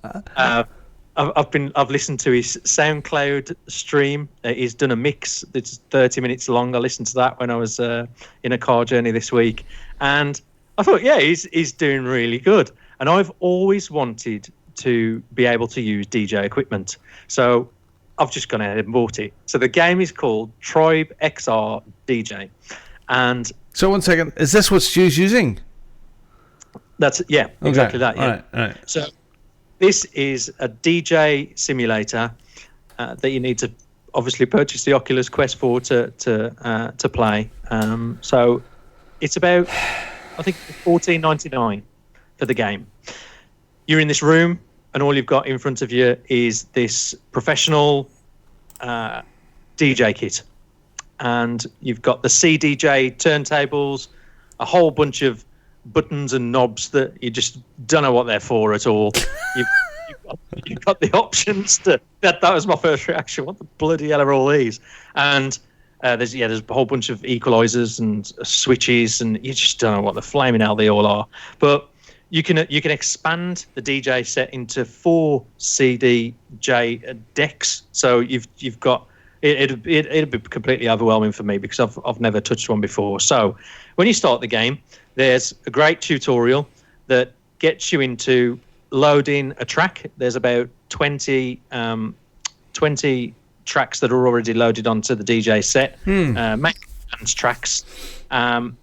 Speaker 1: I've listened to his SoundCloud stream. He's done a mix that's 30 minutes long. I listened to that when I was in a car journey this week, and I thought, yeah, he's doing really good. And I've always wanted to be able to use DJ equipment, so I've just gone ahead and bought it. So the game is called Tribe XR DJ, and
Speaker 2: so 1 second, is this what Stu's using?
Speaker 1: That's exactly that. Yeah.
Speaker 2: All right.
Speaker 1: So this is a DJ simulator. that you need to obviously purchase the Oculus Quest 4 to play. So it's about, I think, $14.99 for the game. You're in this room, and all you've got in front of you is this professional DJ kit, and you've got the CDJ turntables, a whole bunch of buttons and knobs that you just don't know what they're for at all. You've got the options to that was my first reaction. What the bloody hell are all these? And there's a whole bunch of equalizers and switches, and you just don't know what the flaming hell they all are. But you can expand the DJ set into 4 CDJ decks. So you've got it'd be completely overwhelming for me because I've never touched one before. So when you start the game, there's a great tutorial that gets you into loading a track. There's about 20 tracks that are already loaded onto the DJ set, maintenance tracks, and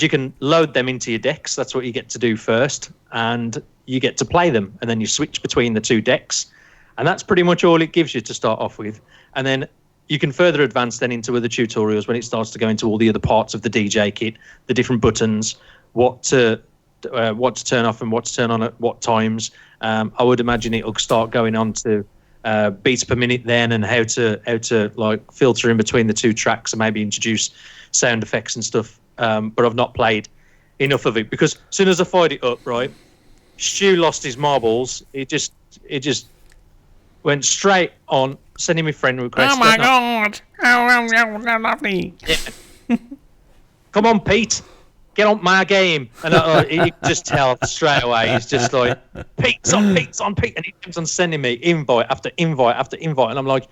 Speaker 1: you can load them into your decks. That's what you get to do first, and you get to play them, and then you switch between the 2 decks, and that's pretty much all it gives you to start off with. And then you can further advance then into other tutorials when it starts to go into all the other parts of the DJ kit, the different buttons, what to turn off and what to turn on at what times. I would imagine it'll start going on to beats per minute then, and how to like filter in between the 2 tracks and maybe introduce sound effects and stuff. But I've not played enough of it because as soon as I fired it up, right, Stu lost his marbles. It just went straight on sending me friend requests.
Speaker 12: Oh my god! Oh, lovely.
Speaker 1: Yeah. Come on, Pete. Get on my game. And you can just tell straight away. He's just like, Pete's on. And he keeps on sending me invite after invite after invite. And I'm like,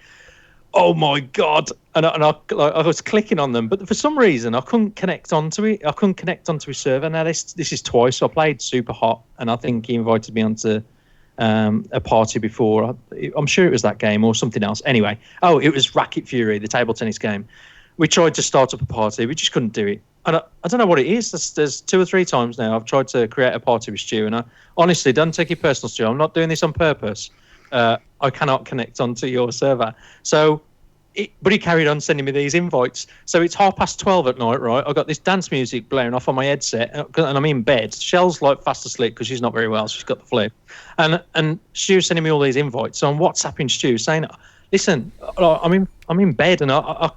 Speaker 1: oh my God. And I was clicking on them. But for some reason, I couldn't connect onto it. I couldn't connect onto his server. Now, this is twice. I played Super Hot. And I think he invited me onto a party before. I'm sure it was that game or something else. Anyway, it was Racket Fury, the table tennis game. We tried to start up a party. We just couldn't do it. I don't know what it is. There's 2 or 3 times now I've tried to create a party with Stu, and I honestly, don't take it personal, Stu. I'm not doing this on purpose. I cannot connect onto your server. So, but he carried on sending me these invites. So it's 12:30 at night, right? I've got this dance music blaring off on my headset, and I'm in bed. Shell's like fast asleep because she's not very well. She's got the flu, and Stu's sending me all these invites. So I'm WhatsApping Stu saying, "Listen, I'm in bed, and I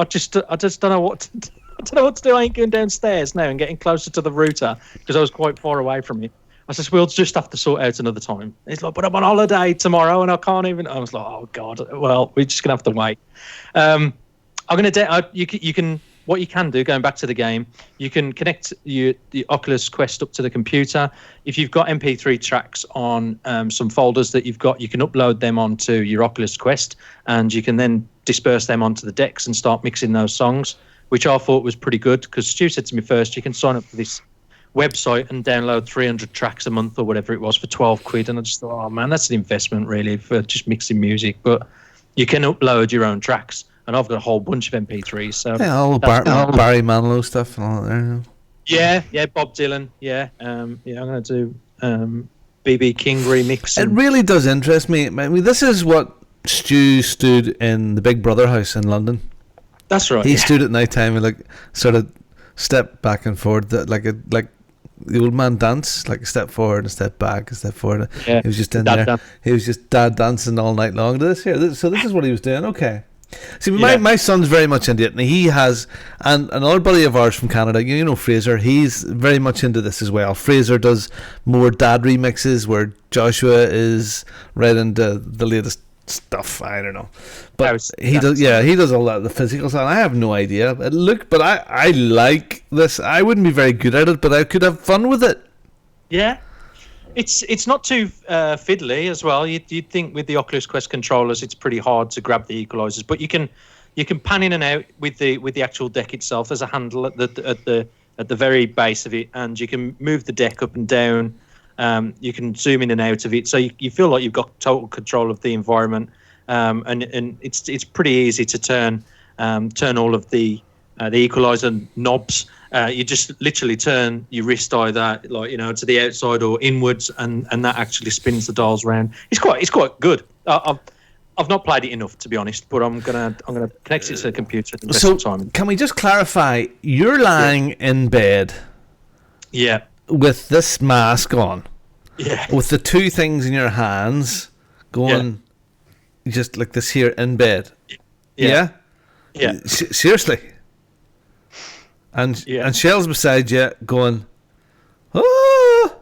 Speaker 1: just don't know what to do. I don't know what to do. I ain't going downstairs now and getting closer to the router because I was quite far away from it. I said, we'll just have to sort out another time. He's like, but I'm on holiday tomorrow and I can't even. I was like, oh God. Well, we're just gonna have to wait. I'm gonna. You can. What you can do, going back to the game, you can connect the Oculus Quest up to the computer. If you've got MP3 tracks on some folders that you've got, you can upload them onto your Oculus Quest, and you can then disperse them onto the decks and start mixing those songs, which I thought was pretty good because Stu said to me first, you can sign up for this website and download 300 tracks a month or whatever it was for £12. And I just thought, oh man, that's an investment really for just mixing music. But you can upload your own tracks. And I've got a whole bunch of MP3s. So
Speaker 2: yeah, all Barry Manilow stuff and all that there.
Speaker 1: Yeah, Bob Dylan. Yeah, I'm going to do BB King remix.
Speaker 2: It really does interest me. I mean, this is what Stu stood in the Big Brother house in London.
Speaker 1: That's right.
Speaker 2: He stood at night time and like sort of stepped back and forward, like the old man dance, like a step forward, a step back, a step forward. Yeah. He was just in there. Dance. He was just dad dancing all night long. So this is what he was doing. Okay. See, my son's very much into it, and he has, and another buddy of ours from Canada, you know Fraser, he's very much into this as well. Fraser does more dad remixes, where Joshua is right into the latest stuff. I don't know, but he does all that, the physical side. I have no idea. But I like this. I wouldn't be very good at it, but I could have fun with it.
Speaker 1: Yeah. It's not too fiddly as well. You'd think with the Oculus Quest controllers, it's pretty hard to grab the equalizers, but you can pan in and out with the actual deck itself. There's a handle at the very base of it, and you can move the deck up and down. You can zoom in and out of it, so you feel like you've got total control of the environment. And it's pretty easy to turn all of the equalizer knobs. You just literally turn your wrist either to the outside or inwards, and that actually spins the dials around. It's quite good. I've I've not played it enough, to be honest, but I'm gonna connect it to the computer and invest
Speaker 2: So,
Speaker 1: some time.
Speaker 2: can we just clarify? You're lying in bed
Speaker 1: Yeah.
Speaker 2: with this mask on,
Speaker 1: Yeah.
Speaker 2: with the two things in your hands, going just like this here in bed. Yeah.
Speaker 1: Yeah.
Speaker 2: Seriously. And Shell's beside you, going, oh,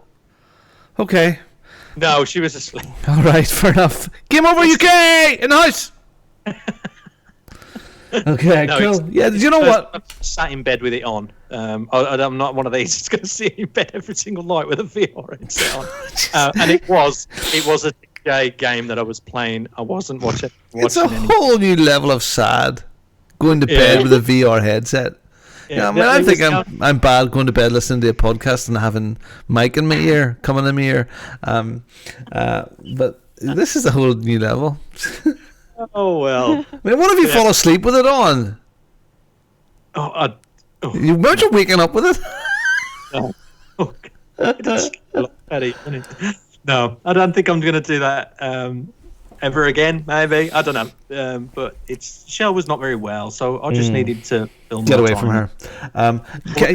Speaker 2: okay.
Speaker 1: No, she was asleep.
Speaker 2: All right, fair enough. Game over, UK in the house. Okay,
Speaker 1: No,
Speaker 2: cool. Yeah, you know what?
Speaker 1: I sat in bed with it on. I'm not one of these that's going to sit in bed every single night with a VR headset on. And it was a DJ game that I was playing. I wasn't watching.
Speaker 2: It's a whole new level of sad going to bed with a VR headset. Yeah, I mean, I think I'm bad going to bed listening to a podcast and having mic in my ear, coming in my ear. But this is a whole new level.
Speaker 1: Oh, well.
Speaker 2: I mean, what if you fall asleep with it on? You imagine waking up with it?
Speaker 1: No, I don't think I'm going to do that ever again, maybe. I don't know. But Shell was not very well, so I just needed to film
Speaker 2: Get
Speaker 1: more
Speaker 2: away
Speaker 1: time.
Speaker 2: from her.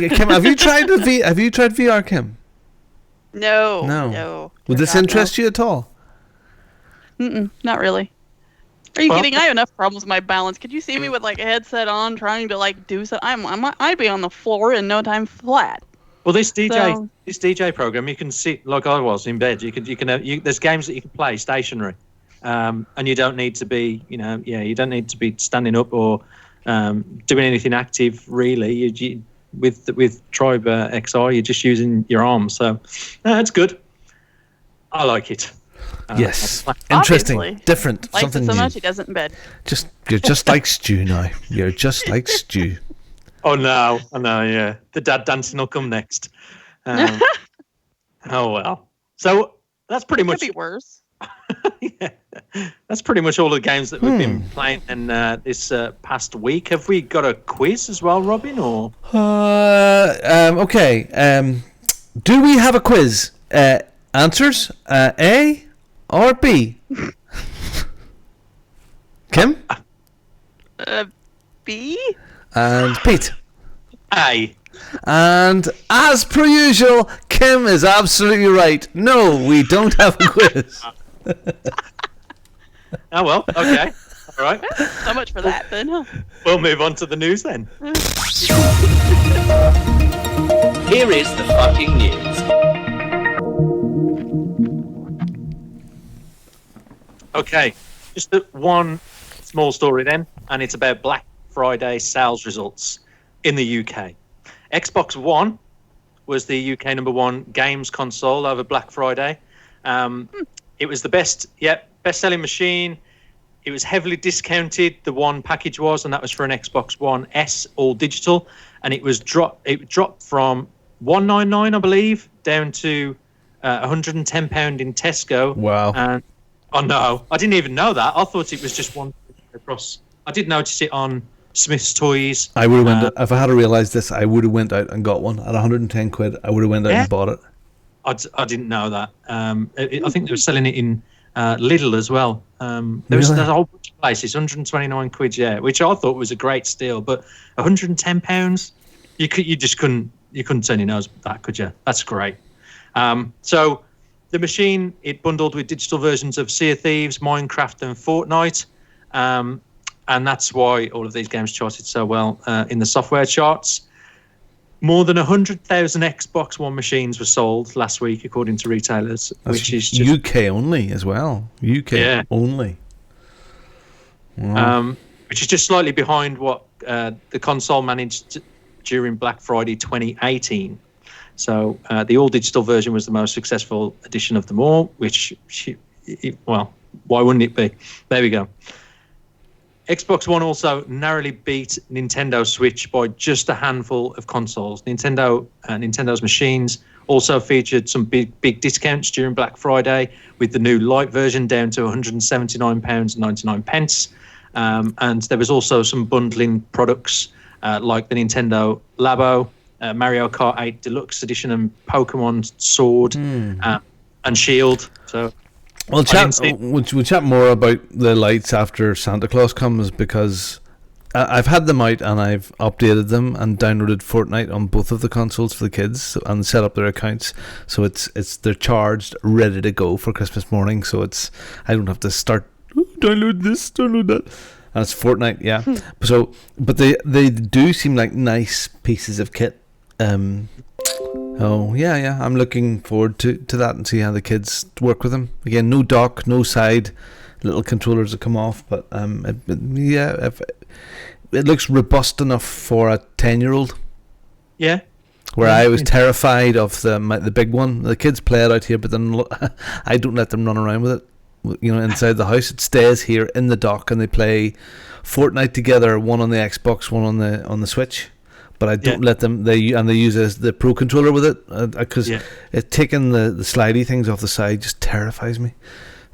Speaker 2: Kim, have you tried VR, Kim?
Speaker 7: No.
Speaker 2: Would this interest you at all?
Speaker 7: Not really. Are you
Speaker 1: Well,
Speaker 7: kidding? I have enough problems with my balance. Could you see me with like a headset on, trying to like do something? I'd be on the floor in no time flat.
Speaker 1: Well, this DJ program, you can sit like I was in bed. There's games that you can play stationary, and you don't need to be, you don't need to be standing up or doing anything active really. With Tribe XI, you're just using your arms, so it's good. I like it.
Speaker 2: Yes, interesting,
Speaker 7: Obviously.
Speaker 2: different,
Speaker 7: Likes
Speaker 2: something
Speaker 7: it so
Speaker 2: new.
Speaker 7: much he does it in bed.
Speaker 2: You're just like Stu now. You're just like Stu.
Speaker 1: Oh no, I know. Yeah, the dad dancing will come next. Oh well. So that's pretty much.
Speaker 7: Could be worse.
Speaker 1: Yeah, that's pretty much all the games that we've been playing in this past week. Have we got a quiz as well, Robin? Or
Speaker 2: okay. Do we have a quiz? Answers: A or B? Kim?
Speaker 7: B?
Speaker 2: And Pete?
Speaker 1: A.
Speaker 2: And as per usual, Kim is absolutely right. No, we don't have a quiz.
Speaker 1: Oh well, okay, all right.
Speaker 7: So much for that then, huh?
Speaker 1: We'll move on to the news then.
Speaker 5: Here is the fucking news.
Speaker 1: Okay, just one small story then, and it's about Black Friday sales results in the UK. Xbox One was the UK #1 games console over Black Friday. It was the best-selling machine. It was heavily discounted. The one package was, and that was for an Xbox One S, all digital, and it dropped from $199, I believe, down to £110 in Tesco.
Speaker 2: Wow.
Speaker 1: And oh no, I didn't even know that. I thought it was just one across. I did notice it on Smith's Toys.
Speaker 2: I would have went if I had realised this. I would have went out and got one at 110 quid. I would have went out and bought it.
Speaker 1: I didn't know that. I think they were selling it in Lidl as well. There's a whole bunch of places, 129 quid, which I thought was a great steal. But £110, you just couldn't turn your nose at that, could you? That's great. So the machine, it bundled with digital versions of Sea of Thieves, Minecraft, and Fortnite, and that's why all of these games charted so well in the software charts. More than 100,000 Xbox One machines were sold last week, according to retailers, which is just
Speaker 2: UK only as well. UK only. Wow.
Speaker 1: Which is just slightly behind what the console managed during Black Friday 2018. So the all-digital version was the most successful edition of them all, which, why wouldn't it be? There we go. Xbox One also narrowly beat Nintendo Switch by just a handful of consoles. Nintendo's machines also featured some big discounts during Black Friday, with the new Lite version down to £179.99. And there was also some bundling products like the Nintendo Labo, Mario Kart 8 Deluxe Edition, and Pokemon Sword and Shield. So
Speaker 2: We'll chat more about the lights after Santa Claus comes, because I've had them out and I've updated them and downloaded Fortnite on both of the consoles for the kids and set up their accounts, so they're charged, ready to go for Christmas morning. So I don't have to start download this, download that. And it's Fortnite, yeah. So, but they do seem like nice pieces of kit. Oh yeah, I'm looking forward to that and see how the kids work with them. Again, no dock, no side little controllers that come off, but it looks robust enough for a 10-year-old.
Speaker 1: Yeah.
Speaker 2: Where I was terrified of the big one. The kids play it out here, but then I don't let them run around with it. Inside the house, it stays here in the dock, and they play Fortnite together. One on the Xbox, one on the Switch. But I don't let them. They use the Pro controller with it, because it taking the slidey things off the side just terrifies me.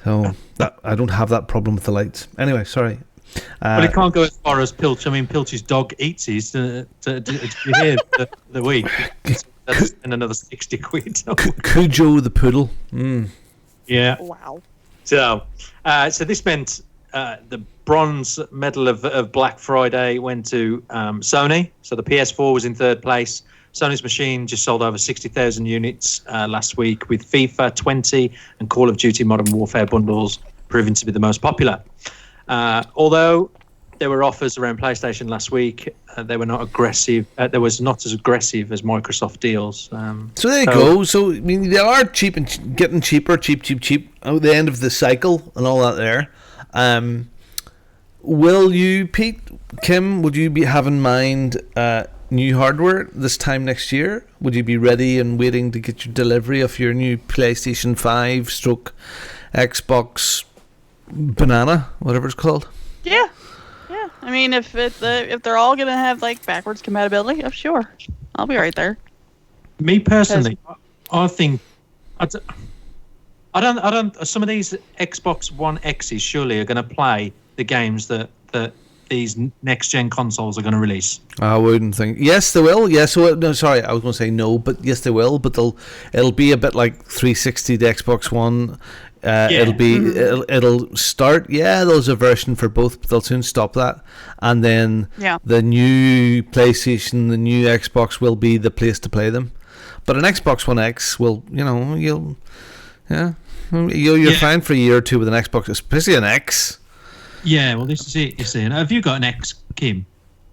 Speaker 2: So that I don't have that problem with the lights. Anyway, sorry.
Speaker 1: But it can't go as far as Pilch. I mean, Pilch's dog eats his to hear the week. That's another 60 quid.
Speaker 2: Cujo the poodle.
Speaker 1: Yeah.
Speaker 7: Wow.
Speaker 1: So this meant the bronze medal of Black Friday went to Sony. So the PS4 was in third place. Sony's machine just sold over 60,000 units last week, with FIFA 20 and Call of Duty Modern Warfare bundles proving to be the most popular. Although there were offers around PlayStation last week, they were not aggressive. There was not as aggressive as Microsoft deals.
Speaker 2: So there you go. So I mean, they are cheap and getting cheaper, cheap at the end of the cycle and all that there. Will you, Pete, Kim? Would you have in mind new hardware this time next year? Would you be ready and waiting to get your delivery of your new PlayStation 5 / Xbox Banana, whatever it's called?
Speaker 7: Yeah. I mean, if they're all gonna have like backwards compatibility, sure, I'll be right there.
Speaker 1: Me personally, I think I don't. Some of these Xbox One X's surely are going to play the games that these next gen consoles are going to release. I
Speaker 2: wouldn't think. Yes, they will. Yes. So no, sorry, I was going to say no, but yes, they will. But it'll be a bit like 360 to Xbox One. It'll start. Yeah, there's a version for both, but they'll soon stop that. And then the new PlayStation, the new Xbox will be the place to play them. But an Xbox One X will, you're fine for a year or two with an Xbox, especially an X.
Speaker 1: Yeah, well, this is it. You see, have you got an X, Kim?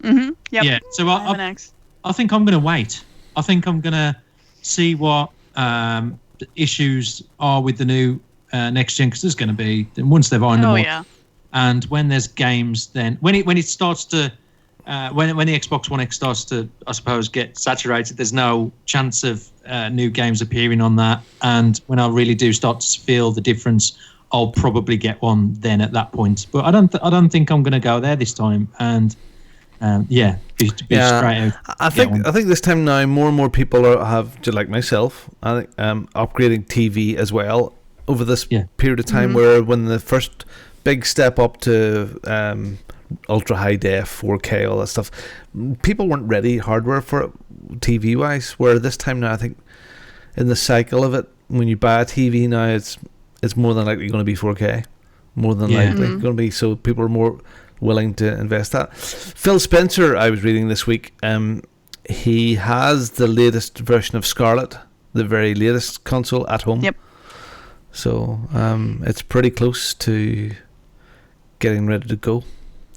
Speaker 7: Mm-hmm. Yep.
Speaker 1: Yeah. So
Speaker 7: I have an X.
Speaker 1: I think I'm going to wait. I think I'm going to see what the issues are with the new next gen, because there's going to be, once they've ironed them out.
Speaker 7: Yeah.
Speaker 1: And when there's games, then when it starts to when the Xbox One X starts to, I suppose, get saturated, there's no chance of new games appearing on that. And when I really do start to feel the difference, I'll probably get one then at that point. But I don't think I'm going to go there this time. And be straight out.
Speaker 2: I think this time now more and more people have, just like myself, I think upgrading TV as well over this period of time, where when the first big step up to ultra high def 4K, all that stuff, people weren't ready hardware for it TV wise, where this time now I think in the cycle of it, when you buy a TV now, it's more than likely going to be 4K, more than likely going to be, so people are more willing to invest that. Phil Spencer, I was reading this week, he has the latest version of Scarlet, the very latest console at home. So it's pretty close to getting ready to go.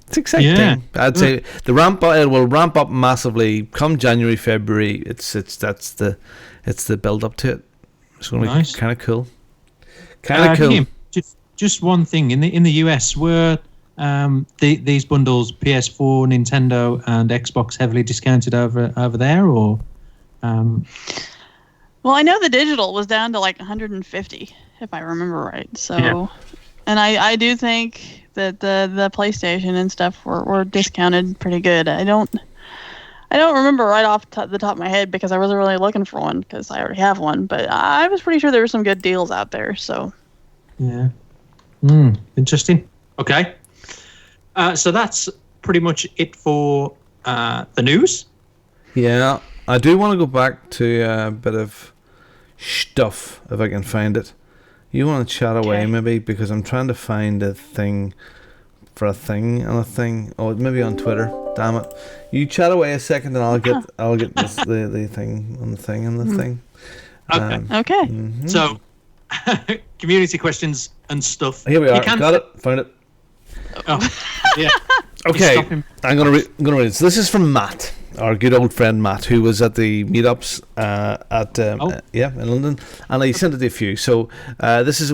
Speaker 2: It's exciting. I'd say it will ramp up massively come January, February. It's the build up to it. It's going to be kind of cool.
Speaker 1: Kim, just one thing in the US, were these bundles PS4, Nintendo, and Xbox heavily discounted over there, or?
Speaker 7: Well, I know the digital was down to like 150, if I remember right. So, and I do think that the PlayStation and stuff were discounted pretty good. I don't remember right off the top of my head, because I wasn't really looking for one, because I already have one. But I was pretty sure there were some good deals out there. So.
Speaker 1: Yeah. Interesting. Okay. So that's pretty much it for the news.
Speaker 2: Yeah, I do want to go back to a bit of stuff, if I can find it. You want to chat away,
Speaker 7: Okay.
Speaker 2: maybe, because I'm trying to find a thing for a thing and a thing. Oh, maybe on Twitter. Damn it! You chat away a second, and I'll get this, the thing and the thing and the thing.
Speaker 1: Okay.
Speaker 7: Okay.
Speaker 1: So, community questions and stuff.
Speaker 2: Here we
Speaker 1: You
Speaker 2: are.
Speaker 1: can-
Speaker 2: Got it. Found it.
Speaker 1: Oh, yeah.
Speaker 2: Okay,
Speaker 1: Stop him.
Speaker 2: I'm gonna read it. So this is from Matt, our good old friend Matt, who was at the meetups in London, and I sent it to a few. So this is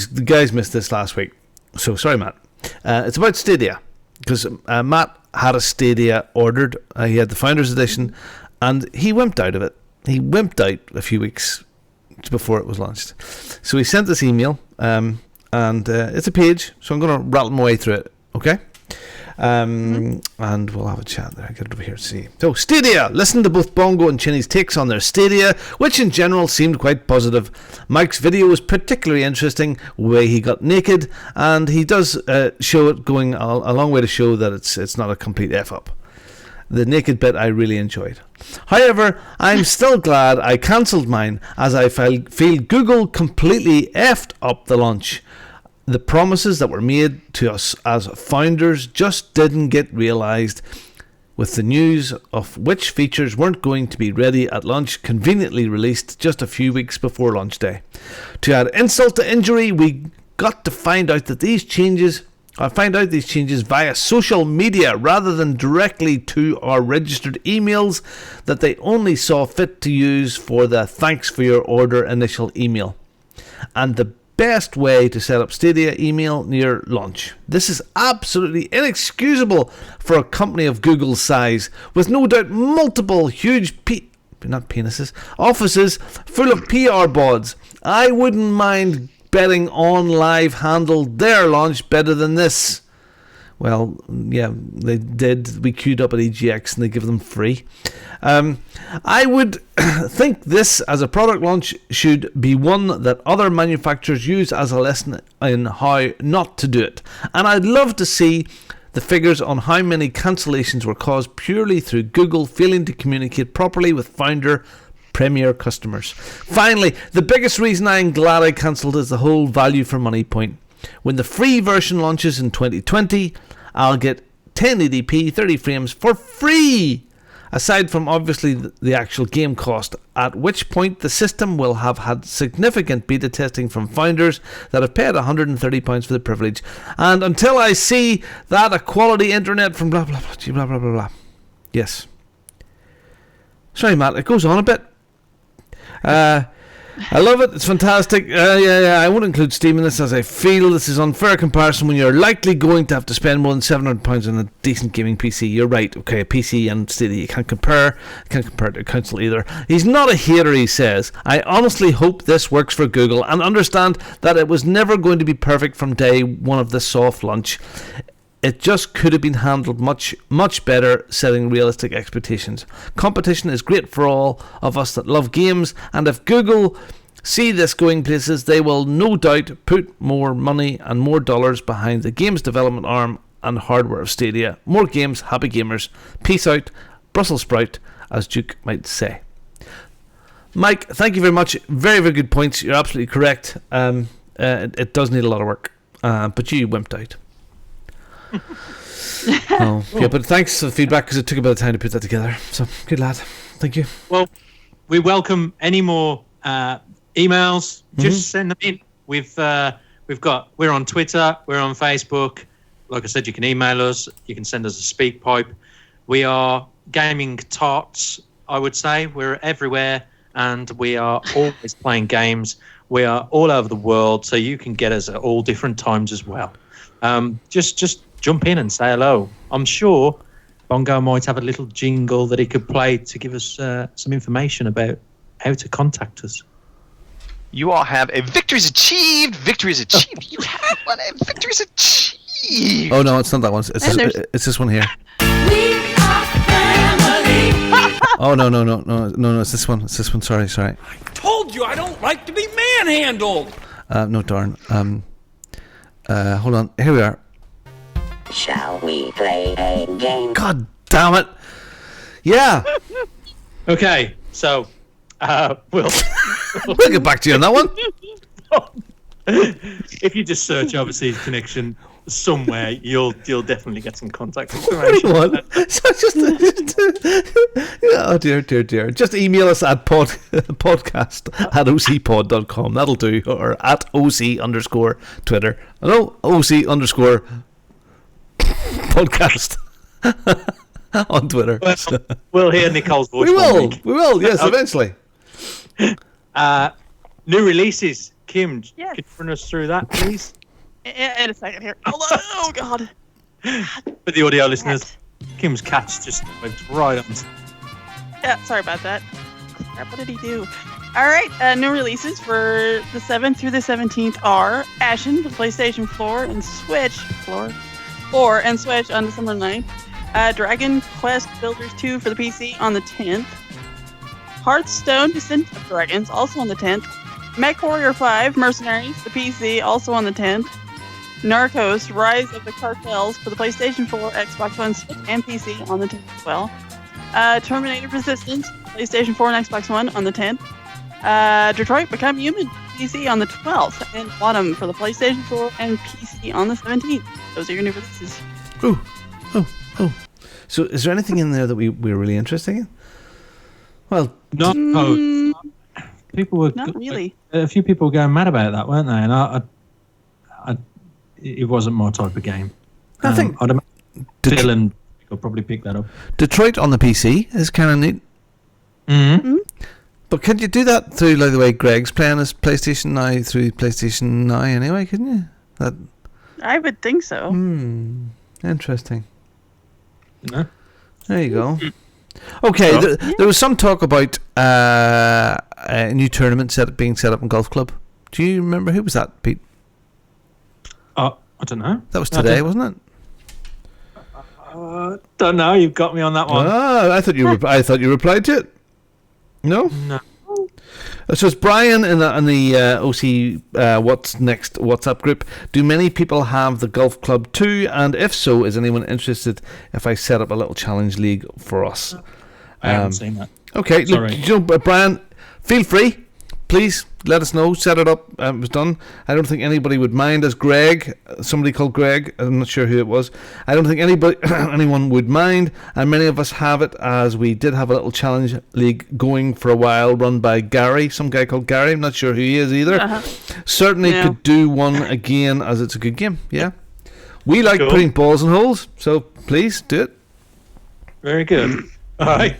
Speaker 2: the guys missed this last week. So sorry, Matt. It's about Stadia, because Matt had a Stadia ordered. He had the Founders Edition, and he wimped out of it. He wimped out a few weeks before it was launched. So he sent this email, and it's a page. So I'm going to rattle my way through it. Okay. And we'll have a chat there. I'll get it over here to see. So, Stadia. Listen to both Bongo and Chinny's takes on their Stadia, which in general seemed quite positive. Mike's video was particularly interesting, the way he got naked, and he does show it going a long way to show that it's not a complete F-up. The naked bit I really enjoyed. However, I'm still glad I cancelled mine, as I feel Google completely effed up the launch. The promises that were made to us as founders just didn't get realised, with the news of which features weren't going to be ready at launch conveniently released just a few weeks before launch day. To add insult to injury, we got to find out these changes via social media rather than directly to our registered emails that they only saw fit to use for the thanks for your order initial email. And the best way to set up Stadia email near launch. This is absolutely inexcusable for a company of Google's size, with no doubt multiple huge offices full of PR bods. I wouldn't mind betting On Live handled their launch better than this. Well, yeah, they did. We queued up at EGX and they give them free. I would think this, as a product launch, should be one that other manufacturers use as a lesson in how not to do it. And I'd love to see the figures on how many cancellations were caused purely through Google failing to communicate properly with founder premier customers. Finally, the biggest reason I am glad I cancelled is the whole value for money point. When the free version launches in 2020, I'll get 1080p 30 frames for free, aside from obviously the actual game cost, at which point the system will have had significant beta testing from founders that have paid £130 for the privilege. And until I see that a quality internet from blah blah blah blah blah blah blah. Yes. Sorry, Matt, it goes on a bit. I love it. It's fantastic. I won't include Steam in this, as I feel this is unfair comparison when you're likely going to have to spend more than £700 on a decent gaming PC. You're right. Okay, a PC and Stadia, you can't compare. You can't compare it to a console either. He's not a hater, he says. I honestly hope this works for Google and understand that it was never going to be perfect from day one of the soft launch. It just could have been handled much, much better, setting realistic expectations. Competition is great for all of us that love games, and if Google see this going places, they will no doubt put more money and more dollars behind the games development arm and hardware of Stadia. More games, happy gamers. Peace out, Brussels sprout, as Duke might say. Mike, thank you very much. Very, very good points. You're absolutely correct. It does need a lot of work, but you wimped out. Yeah, but thanks for the feedback, because it took a bit of time to put that together. So good lad, thank you.
Speaker 1: Well, we welcome any more emails. Just send them in. We're on Twitter, we're on Facebook. Like I said, you can email us, you can send us a speak pipe. We are gaming tarts, I would say. We're everywhere, and we are always playing games. We are all over the world, so you can get us at all different times as well. Just jump in and say hello. I'm sure Bongo might have a little jingle that he could play to give us some information about how to contact us.
Speaker 6: You all have a victory's achieved. Victory's achieved. You have one. A victory's achieved.
Speaker 2: Oh no, it's not that one. It's this one here.
Speaker 9: We are family.
Speaker 2: Oh no! It's this one. It's this one. Sorry.
Speaker 13: I told you I don't like to be manhandled.
Speaker 2: No, darn. Hold on. Here we are.
Speaker 10: Shall we play a game?
Speaker 2: God damn it! Yeah.
Speaker 1: Okay, so we'll
Speaker 2: get back to you on that one.
Speaker 1: If you just search Overseas Connection somewhere, you'll definitely get some contact information.
Speaker 2: Oh dear. Just email us at podcast@ocpod.com. That'll do. Or at OC_ Twitter. No, OC_ podcast on Twitter.
Speaker 1: Well, we'll hear Nicole's voice.
Speaker 2: We will, yes, eventually.
Speaker 1: New releases. Kim,
Speaker 7: Yes.
Speaker 1: could you run us through that, please?
Speaker 7: In a second here. Oh God.
Speaker 1: For the audio listeners, Kim's cat's just went right on.
Speaker 7: Yeah, sorry about that. Crap, what did he do? All right, new releases for the 7th through the 17th are Ashen for PlayStation 4 and Switch and Switch on December 9th. Dragon Quest Builders 2 for the PC on the 10th. Hearthstone Descent of Dragons also on the 10th. MechWarrior 5 Mercenaries, the PC, also on the 10th. Narcos Rise of the Cartels for the PlayStation 4, Xbox One, Switch, and PC on the 10th as well. Terminator Resistance, PlayStation 4 and Xbox One on the 10th. Detroit Become Human, PC on the 12th. And Bottom for the PlayStation 4 and PC on the 17th. Those are your new releases.
Speaker 2: Oh. So is there anything in there that we're really interested in? Well,
Speaker 1: Not people were
Speaker 7: Not really.
Speaker 1: A few people were going mad about that, weren't they? And it wasn't my type of game.
Speaker 2: I think
Speaker 1: I'd imagine Dylan will probably pick that up.
Speaker 2: Detroit on the PC is kind of neat.
Speaker 1: Mm-hmm.
Speaker 2: But could you do that through, like the way Greg's playing his PlayStation Now through PlayStation Now anyway? Couldn't you?
Speaker 7: I would think so.
Speaker 2: Interesting.
Speaker 1: No.
Speaker 2: There you go. Okay, there was some talk about a new tournament being set up in Golf Club. Do you remember who was that, Pete?
Speaker 1: I don't know.
Speaker 2: That was today, wasn't it?
Speaker 1: Don't know. You've got me on that one.
Speaker 2: I thought you replied to it. No. So it's Brian in the OC What's Next WhatsApp group. Do many people have the Golf Club too? And if so, is anyone interested if I set up a little challenge league for us?
Speaker 1: I haven't seen that.
Speaker 2: Okay,
Speaker 1: Sorry.
Speaker 2: look, Brian, feel free. Please let us know. Set it up. It was done. I don't think anybody would mind. As Greg, somebody called Greg, I'm not sure who it was. I don't think anyone would mind. And many of us have it, as we did have a little challenge league going for a while, run by Gary, some guy called Gary. I'm not sure who he is either. Certainly could do one again, as it's a good game. Yeah, we like putting balls in holes, so please do it.
Speaker 1: Very good. All right.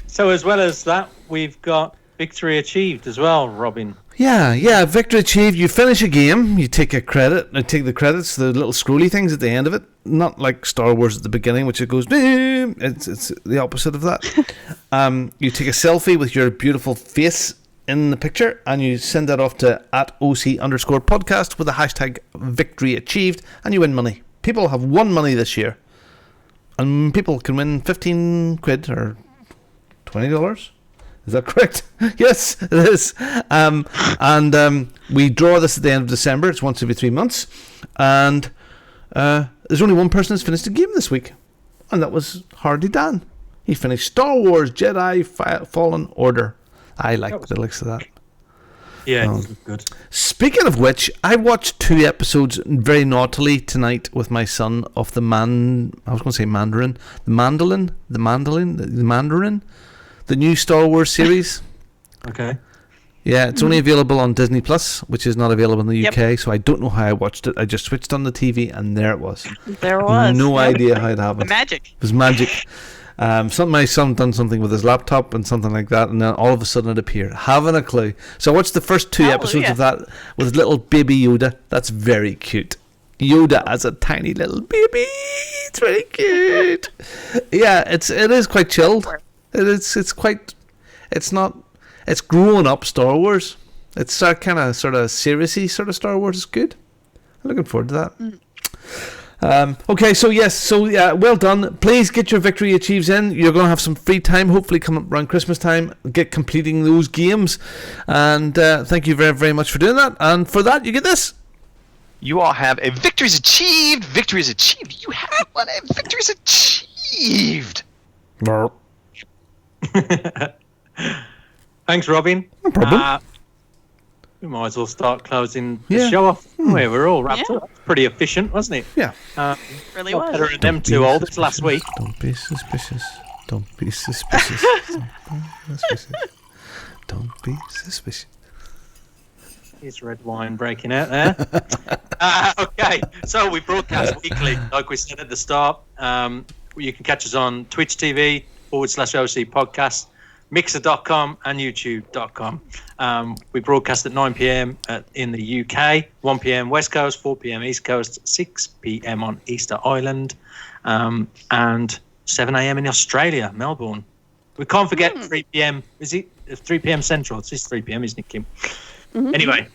Speaker 1: So as well as that, we've got victory achieved as well, Robin.
Speaker 2: Yeah, victory achieved. You finish a game, you take a credit, take the credits, the little scrolly things at the end of it. Not like Star Wars at the beginning, which it goes, it's the opposite of that. You take a selfie with your beautiful face in the picture, and you send that off to @OC_podcast with the hashtag victory achieved, and you win money. People have won money this year, and people can win 15 quid or $20. Is that correct? Yes, it is. We draw this at the end of December. It's once every 3 months. And there's only one person that's finished a game this week. And that was Hardy Dan. He finished Star Wars Jedi Fallen Order. I like the looks of that.
Speaker 1: Yeah, it was good.
Speaker 2: Speaking of which, I watched 2 episodes very naughtily tonight with my son of the Mandarin. The new Star Wars series.
Speaker 1: Okay.
Speaker 2: Yeah, it's only available on Disney Plus, which is not available in the UK, so I don't know how I watched it. I just switched on the TV and there it was.
Speaker 7: There it was.
Speaker 2: No idea how it happened.
Speaker 7: The magic.
Speaker 2: It was magic. My son done something with his laptop and something like that, and then all of a sudden it appeared. Haven't a clue. So I watched the first 2 episodes of that with little baby Yoda. That's very cute. Yoda as a tiny little baby. It's very cute. Yeah, it is quite chilled. It's growing up Star Wars. It's kind of sort of serious-y sort of Star Wars. It's good. I'm looking forward to that. Okay, so well done. Please get your victory achieves in. You're going to have some free time, hopefully come up around Christmas time, get completing those games. And thank you very, very much for doing that. And for that, you get this.
Speaker 6: You all have a victories achieved. Victories achieved. You have one. A victories achieved.
Speaker 1: Thanks, Robin.
Speaker 2: No problem.
Speaker 1: We might as well start closing the show off. We're all wrapped up. Pretty efficient, wasn't it?
Speaker 2: Yeah.
Speaker 7: Really was.
Speaker 1: Better than them two old last week.
Speaker 2: Don't be suspicious. Don't be suspicious. Don't be suspicious.
Speaker 1: Here's red wine breaking out there. Okay, so we broadcast weekly, like we said at the start. You can catch us on Twitch TV /OC podcast, Mixer.com and YouTube.com. We broadcast at 9 p.m. in the UK, 1 p.m. West Coast, 4 p.m. East Coast, 6 p.m. on Easter Island, and 7 a.m. in Australia, Melbourne. We can't forget 3 p.m. Is it 3 p.m. Central? It's just 3 p.m., isn't it, Kim? Mm-hmm. Anyway,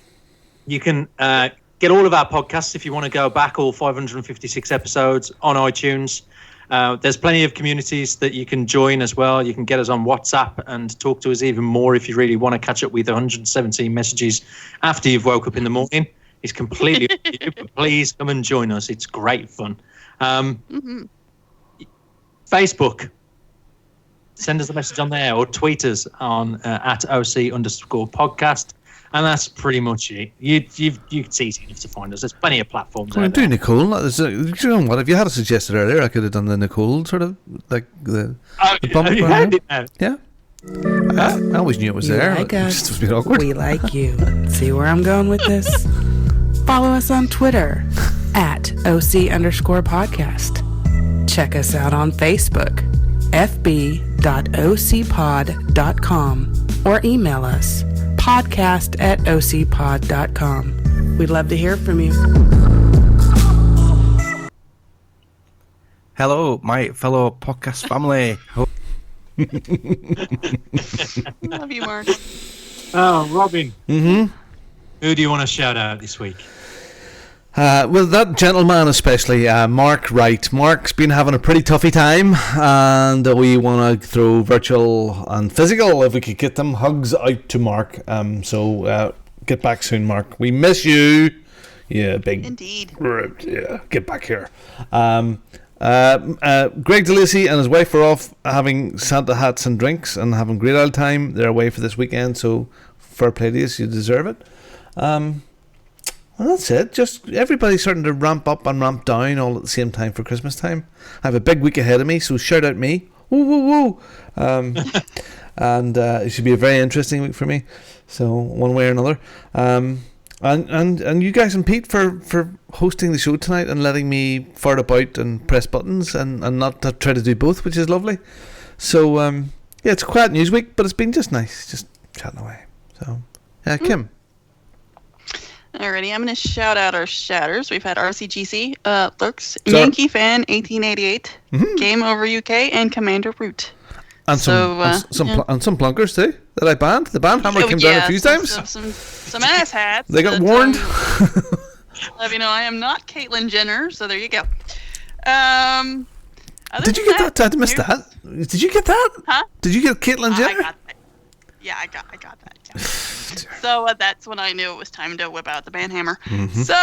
Speaker 1: you can get all of our podcasts if you want to go back, all 556 episodes on iTunes. There's plenty of communities that you can join as well. You can get us on WhatsApp and talk to us even more if you really want to catch up with 117 messages after you've woke up in the morning. It's completely up to you, but please come and join us. It's great fun. Facebook. Send us a message on there or tweet us on at @OC_podcast. And that's pretty much it. It's easy enough to find us. There's plenty of platforms.
Speaker 2: Well, do Nicole. You know what? If you had it suggested earlier, I could have done the Nicole sort of like the bump.
Speaker 1: Have you heard it now?
Speaker 2: Yeah. I always knew it was there.
Speaker 4: Like
Speaker 2: it
Speaker 4: us.
Speaker 2: just was a bit awkward.
Speaker 4: We like you. See where I'm going with this? Follow us on Twitter @OC_podcast. Check us out on Facebook, fb.ocpod.com, or email us podcast@ocpod.com. We'd love to hear from you.
Speaker 14: Hello, my fellow podcast family.
Speaker 7: Love you, Mark.
Speaker 1: Oh, Robin.
Speaker 2: Mm-hmm.
Speaker 1: Who do you want to shout out this week?
Speaker 2: Well, that gentleman especially, Mark Wright. Mark's been having a pretty toughy time, and we want to throw virtual and physical, if we could get them, hugs out to Mark. So get back soon, Mark. We miss you. Yeah, big.
Speaker 7: Indeed.
Speaker 2: Yeah, get back here. Greg DeLacy and his wife are off having Santa hats and drinks and having great old time. They're away for this weekend, so fair play to you. You deserve it. Well, that's it. Just everybody's starting to ramp up and ramp down all at the same time for Christmas time. I have a big week ahead of me, so shout out me. Woo, woo, woo. And it should be a very interesting week for me. So one way or another. And you guys and Pete for hosting the show tonight and letting me fart about and press buttons and not to try to do both, which is lovely. So yeah, it's a quiet news week, but it's been just nice, just chatting away. So Kim.
Speaker 7: Alrighty, I'm going to shout out our shatters. We've had RCGC, Lurks,
Speaker 2: Sorry.
Speaker 7: Yankee Fan 1888, Game Over UK, and Commander Root.
Speaker 2: And some plunkers too that I banned. The ban hammer came down a few times.
Speaker 7: Some ass hats.
Speaker 2: They got warned.
Speaker 7: Let you know I am not Caitlyn Jenner, so there you go.
Speaker 2: Did you get that? I missed that. Did you get that?
Speaker 7: Huh?
Speaker 2: Did you get Caitlyn Jenner?
Speaker 7: I got that. Yeah, I got that. Yeah. So that's when I knew it was time to whip out the ban hammer.
Speaker 2: Mm-hmm.
Speaker 7: So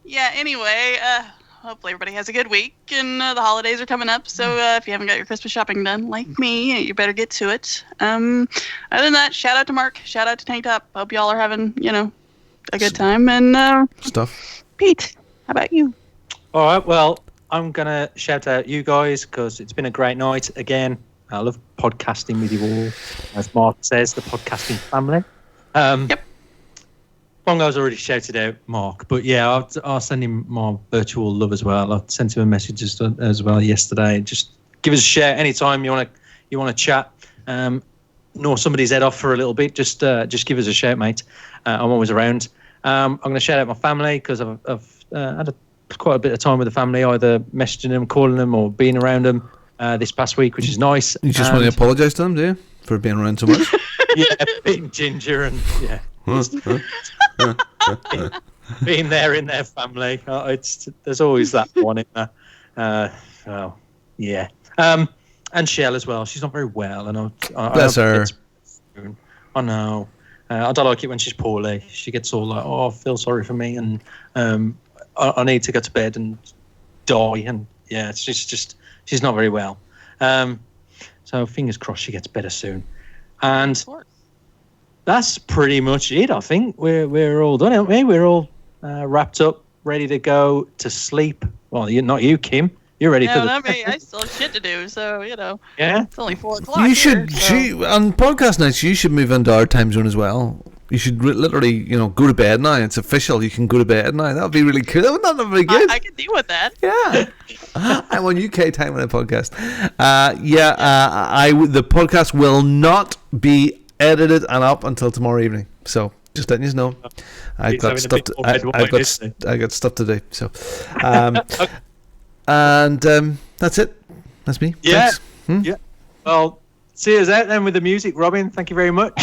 Speaker 7: yeah. Anyway, hopefully everybody has a good week, and the holidays are coming up. So if you haven't got your Christmas shopping done, like me, you better get to it. Other than that, shout out to Mark. Shout out to Tank Top. Hope y'all are having a good time and
Speaker 2: stuff.
Speaker 7: Pete, how about you?
Speaker 1: All right. Well, I'm gonna shout out you guys because it's been a great night again. I love podcasting with you all, as Mark says, the podcasting family.
Speaker 7: Yep.
Speaker 1: Bongo's already shouted out Mark, but yeah, I'll send him my virtual love as well. I sent him a message as well yesterday. Just give us a shout anytime you want to chat. Gnaw somebody's head off for a little bit. Just give us a shout, mate. I'm always around. I'm going to shout out my family because I've had quite a bit of time with the family, either messaging them, calling them, or being around them. This past week, which is nice.
Speaker 2: You just want to apologise to them, do you, for being around so much?
Speaker 1: Yeah, being ginger and being there in their family. There's always that one in there. Well, yeah. And Shell as well. She's not very well, and
Speaker 2: bless her.
Speaker 1: I know. I don't like it when she's poorly. She gets all like, "Oh, feel sorry for me," and I need to go to bed and die. And yeah, it's just. She's not very well. So fingers crossed she gets better soon. And that's pretty much it. I think we're all done, aren't we? We're all wrapped up, ready to go to sleep. Well, not you, Kim. You're ready for the...
Speaker 7: not me. I still have shit to do, so,
Speaker 1: Yeah?
Speaker 7: It's only 4 o'clock
Speaker 2: You should,
Speaker 7: here, so.
Speaker 2: on podcast nights, you should move into our time zone as well. You should literally, go to bed now. It's official. You can go to bed now. That would be really cool. That would be good.
Speaker 7: I can deal with that.
Speaker 2: Yeah. I'm on UK time on a podcast. The podcast will not be edited and up until tomorrow evening. So just letting you know, I got stuff to do. So, and that's it. That's me.
Speaker 1: Yeah.
Speaker 2: Thanks.
Speaker 1: Yeah. Well, see us out then with the music, Robin. Thank you very much.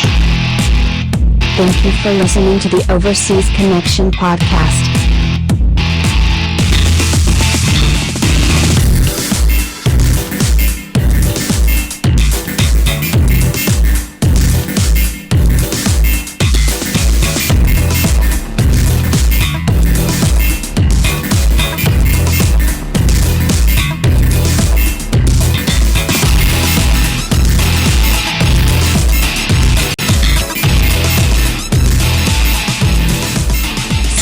Speaker 15: Thank you for listening to the Overseas Connection podcast.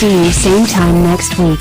Speaker 15: See you same time next week.